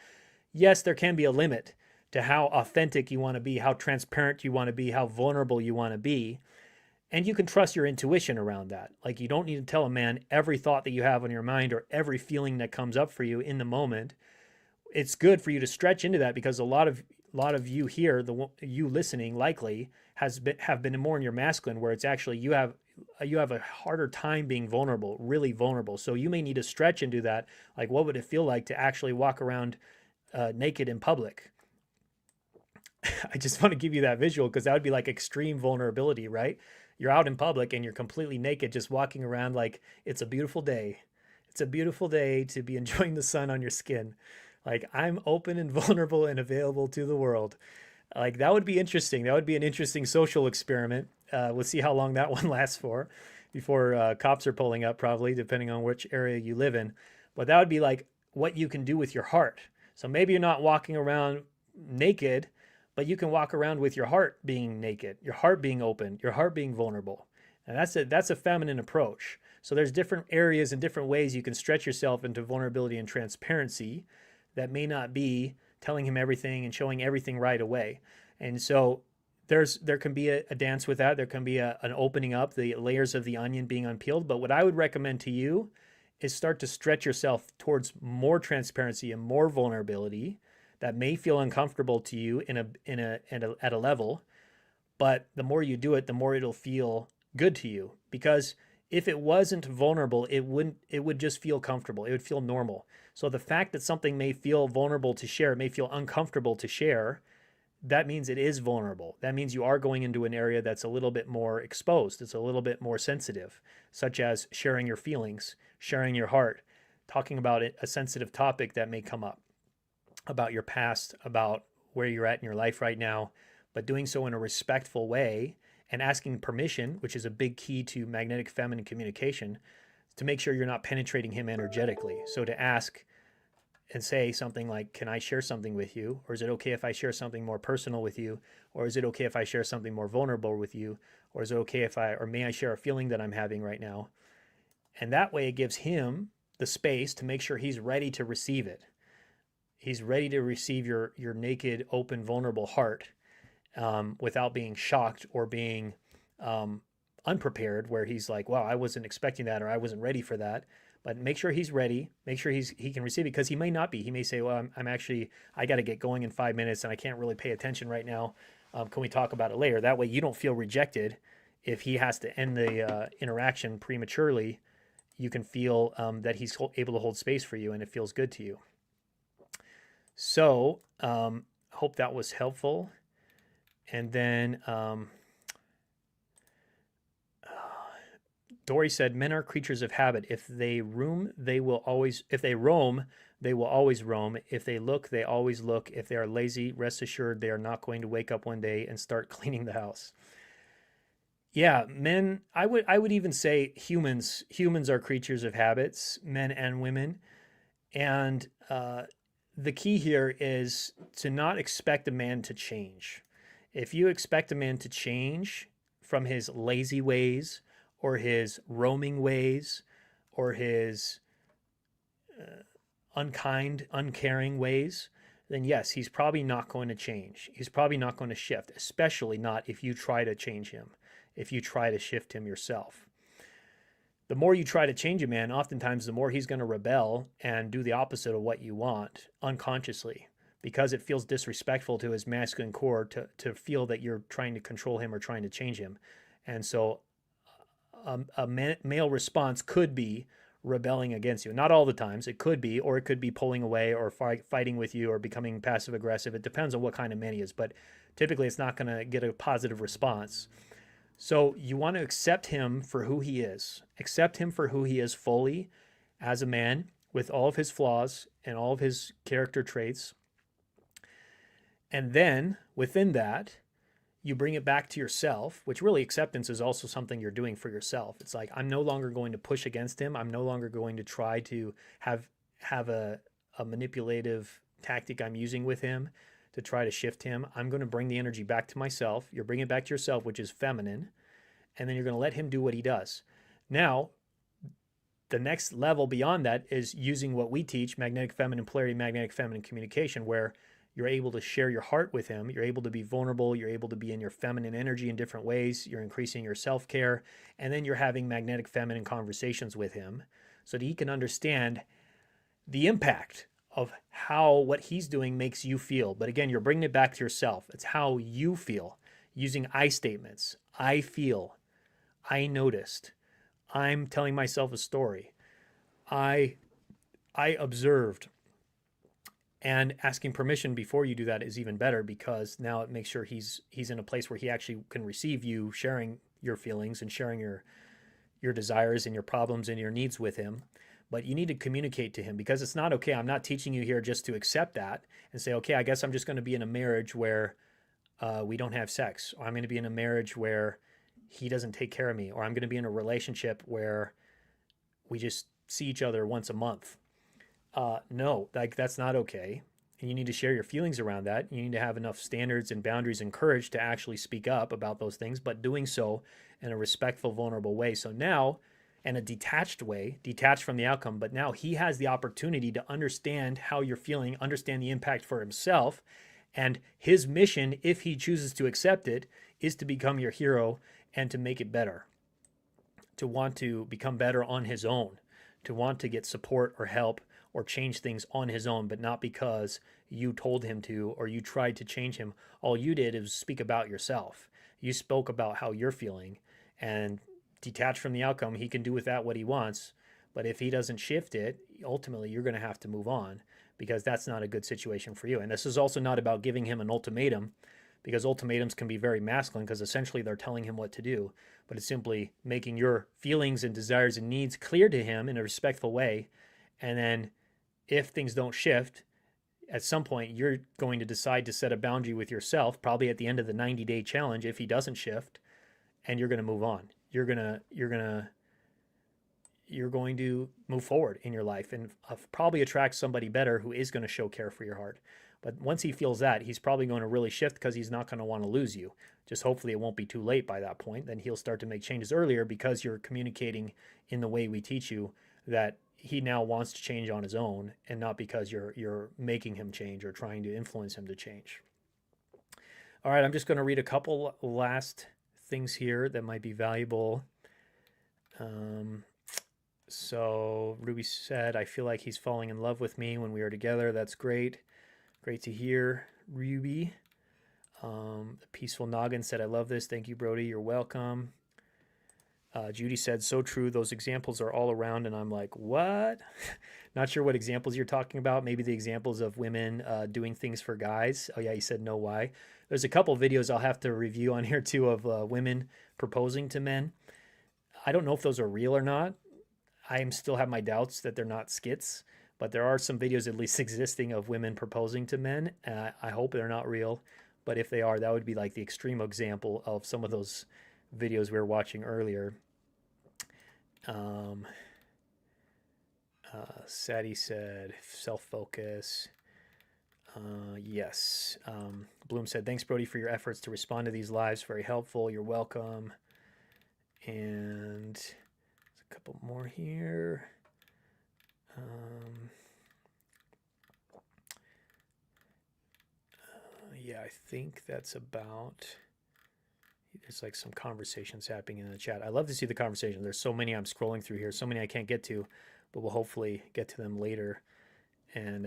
yes, there can be a limit to how authentic you want to be, how transparent you want to be, how vulnerable you want to be. And you can trust your intuition around that. Like, you don't need to tell a man every thought that you have on your mind or every feeling that comes up for you in the moment. It's good for you to stretch into that, because a lot of you here, you listening likely have been more in your masculine, where it's actually you have a harder time being vulnerable, really vulnerable. So you may need to stretch into that. Like, what would it feel like to actually walk around naked in public? I just want to give you that visual, because that would be like extreme vulnerability, right? You're out in public and you're completely naked, just walking around like it's a beautiful day. It's a beautiful day to be enjoying the sun on your skin. Like, I'm open and vulnerable and available to the world. Like, that would be interesting. That would be an interesting social experiment. We'll see how long that one lasts for before cops are pulling up, probably, depending on which area you live in. But that would be like what you can do with your heart. So maybe you're not walking around naked, but you can walk around with your heart being naked, your heart being open, your heart being vulnerable. And that's a feminine approach. So there's different areas and different ways you can stretch yourself into vulnerability and transparency that may not be telling him everything and showing everything right away. And so there can be a dance with that. There can be an opening up, the layers of the onion being unpeeled. But what I would recommend to you is start to stretch yourself towards more transparency and more vulnerability that may feel uncomfortable to you at a level, but the more you do it, the more it'll feel good to you. Because if it wasn't vulnerable, it would just feel comfortable. It would feel normal. So the fact that something may feel vulnerable to share, it may feel uncomfortable to share, that means it is vulnerable. That means you are going into an area that's a little bit more exposed. It's a little bit more sensitive, such as sharing your feelings, sharing your heart, talking about a sensitive topic that may come up, about your past, about where you're at in your life right now, but doing so in a respectful way and asking permission, which is a big key to magnetic feminine communication, to make sure you're not penetrating him energetically. So to ask and say something like, can I share something with you? Or is it okay if I share something more personal with you? Or is it okay if I share something more vulnerable with you? Or is it okay if or may I share a feeling that I'm having right now? And that way it gives him the space to make sure he's ready to receive it. He's ready to receive your naked, open, vulnerable heart without being shocked or being unprepared, where he's like, wow, I wasn't expecting that, or I wasn't ready for that. But make sure he's ready. Make sure he can receive it, because he may not be. He may say, well, I'm actually, I got to get going in 5 minutes and I can't really pay attention right now. Can we talk about it later? That way you don't feel rejected. If he has to end the interaction prematurely, you can feel that he's able to hold space for you and it feels good to you. So hope that was helpful. And then Dory said, men are creatures of habit. If they roam, they will always roam. If they look, they always look. If they are lazy, rest assured they are not going to wake up one day and start cleaning the house. Yeah, men, I would even say humans are creatures of habits, men and women. And the key here is to not expect a man to change. If you expect a man to change from his lazy ways, or his roaming ways, or his unkind, uncaring ways, then yes, he's probably not going to change. He's probably not going to shift, especially not if you try to change him, if you try to shift him yourself. The more you try to change a man, oftentimes the more he's going to rebel and do the opposite of what you want unconsciously, because it feels disrespectful to his masculine core to feel that you're trying to control him or trying to change him. And so a male response could be rebelling against you. Not all the times. It could be, or it could be pulling away or fighting with you or becoming passive aggressive. It depends on what kind of man he is, but typically it's not going to get a positive response. So you want to accept him for who he is. Accept him for who he is fully as a man, with all of his flaws and all of his character traits. And then within that, you bring it back to yourself, which really acceptance is also something you're doing for yourself. It's like, I'm no longer going to push against him. I'm no longer going to try to have a manipulative tactic I'm using with him to try to shift him. I'm going to bring the energy back to myself. You're bringing it back to yourself, which is feminine. And then you're going to let him do what he does. Now, the next level beyond that is using what we teach, magnetic feminine polarity, magnetic feminine communication, where you're able to share your heart with him. You're able to be vulnerable. You're able to be in your feminine energy in different ways. You're increasing your self-care. And then you're having magnetic feminine conversations with him so that he can understand the impact of how what he's doing makes you feel. But again, you're bringing it back to yourself. It's how you feel, using I statements. I feel. I noticed. I'm telling myself a story. I observed. And asking permission before you do that is even better, because now it makes sure he's in a place where he actually can receive you sharing your feelings and sharing your desires and your problems and your needs with him. But you need to communicate to him, because it's not okay. I'm not teaching you here just to accept that and say, okay, I guess I'm just going to be in a marriage where we don't have sex, or I'm going to be in a marriage where he doesn't take care of me, or I'm going to be in a relationship where we just see each other once a month. No, like that's not okay. And you need to share your feelings around that. You need to have enough standards and boundaries and courage to actually speak up about those things, but doing so in a respectful, vulnerable way. So now, in a detached way, detached from the outcome, but now he has the opportunity to understand how you're feeling, understand the impact for himself. And his mission, if he chooses to accept it, is to become your hero and to make it better, to want to become better on his own, to want to get support or help or change things on his own, but not because you told him to or you tried to change him. All you did is speak about yourself. You spoke about how you're feeling, and detached from the outcome, he can do with that what he wants. But if he doesn't shift it, ultimately you're going to have to move on, because that's not a good situation for you. And this is also not about giving him an ultimatum, because ultimatums can be very masculine, because essentially they're telling him what to do. But it's simply making your feelings and desires and needs clear to him in a respectful way. And then if things don't shift, at some point you're going to decide to set a boundary with yourself, probably at the end of the 90-day challenge. If he doesn't shift, and you're going to move on. You're going to move forward in your life and probably attract somebody better who is going to show care for your heart. But once he feels that, he's probably going to really shift because he's not going to want to lose you. Just hopefully it won't be too late by that point. Then he'll start to make changes earlier because you're communicating in the way we teach you that he now wants to change on his own, and not because you're making him change or trying to influence him to change. All right, I'm just going to read a couple last things here that might be valuable. So Ruby said, I feel like he's falling in love with me when we are together. That's great. Great to hear, Ruby. The Peaceful Noggin said, I love this. Thank you, Brody. You're welcome. Judy said, so true. Those examples are all around. And I'm like, what? Not sure what examples you're talking about. Maybe the examples of women doing things for guys. Oh, yeah, you said no why. There's a couple videos I'll have to review on here, too, of women proposing to men. I don't know if those are real or not. I still have my doubts that they're not skits, but there are some videos at least existing of women proposing to men. I hope they're not real, but if they are, that would be like the extreme example of some of those videos we were watching earlier. Sadie said, self-focus. Yes. Bloom said, thanks, Brody, for your efforts to respond to these lives. Very helpful. You're welcome. And there's a couple more here. Yeah, I think that's about... There's like some conversations happening in the chat. I love to see the conversation. There's so many I'm scrolling through here. So many I can't get to, but we'll hopefully get to them later and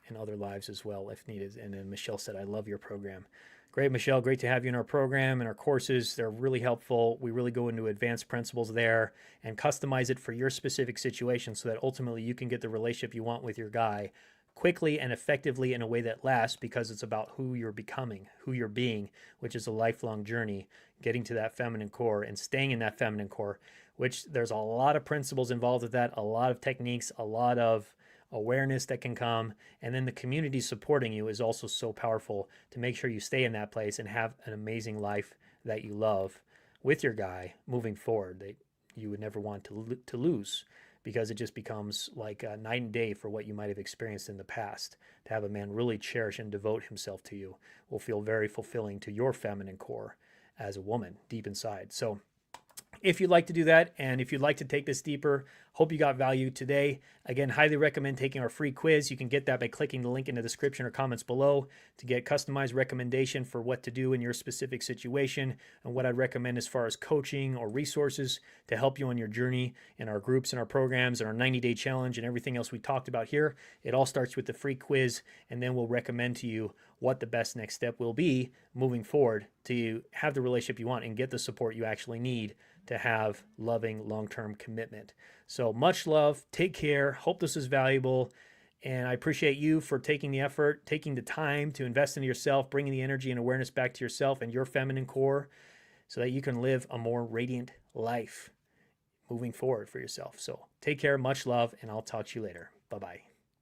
in other lives as well if needed. And then Michelle said, I love your program. Great, Michelle. Great to have you in our program and our courses. They're really helpful. We really go into advanced principles there and customize it for your specific situation so that ultimately you can get the relationship you want with your guy quickly and effectively in a way that lasts, because it's about who you're becoming, who you're being, which is a lifelong journey, getting to that feminine core and staying in that feminine core, which there's a lot of principles involved with that, a lot of techniques, a lot of awareness that can come. And then the community supporting you is also so powerful to make sure you stay in that place and have an amazing life that you love with your guy moving forward, that you would never want to lose, because it just becomes like a night and day for what you might have experienced in the past. To have a man really cherish and devote himself to you will feel very fulfilling to your feminine core as a woman deep inside. So if you'd like to do that, and if you'd like to take this deeper, hope you got value today. Again, highly recommend taking our free quiz. You can get that by clicking the link in the description or comments below to get customized recommendation for what to do in your specific situation and what I'd recommend as far as coaching or resources to help you on your journey in our groups and our programs and our 90-day challenge and everything else we talked about here. It all starts with the free quiz, and then we'll recommend to you what the best next step will be moving forward to have the relationship you want and get the support you actually need to have loving long-term commitment. So much love. Take care. Hope this is valuable. And I appreciate you for taking the effort, taking the time to invest into yourself, bringing the energy and awareness back to yourself and your feminine core so that you can live a more radiant life moving forward for yourself. So take care. Much love. And I'll talk to you later. Bye-bye.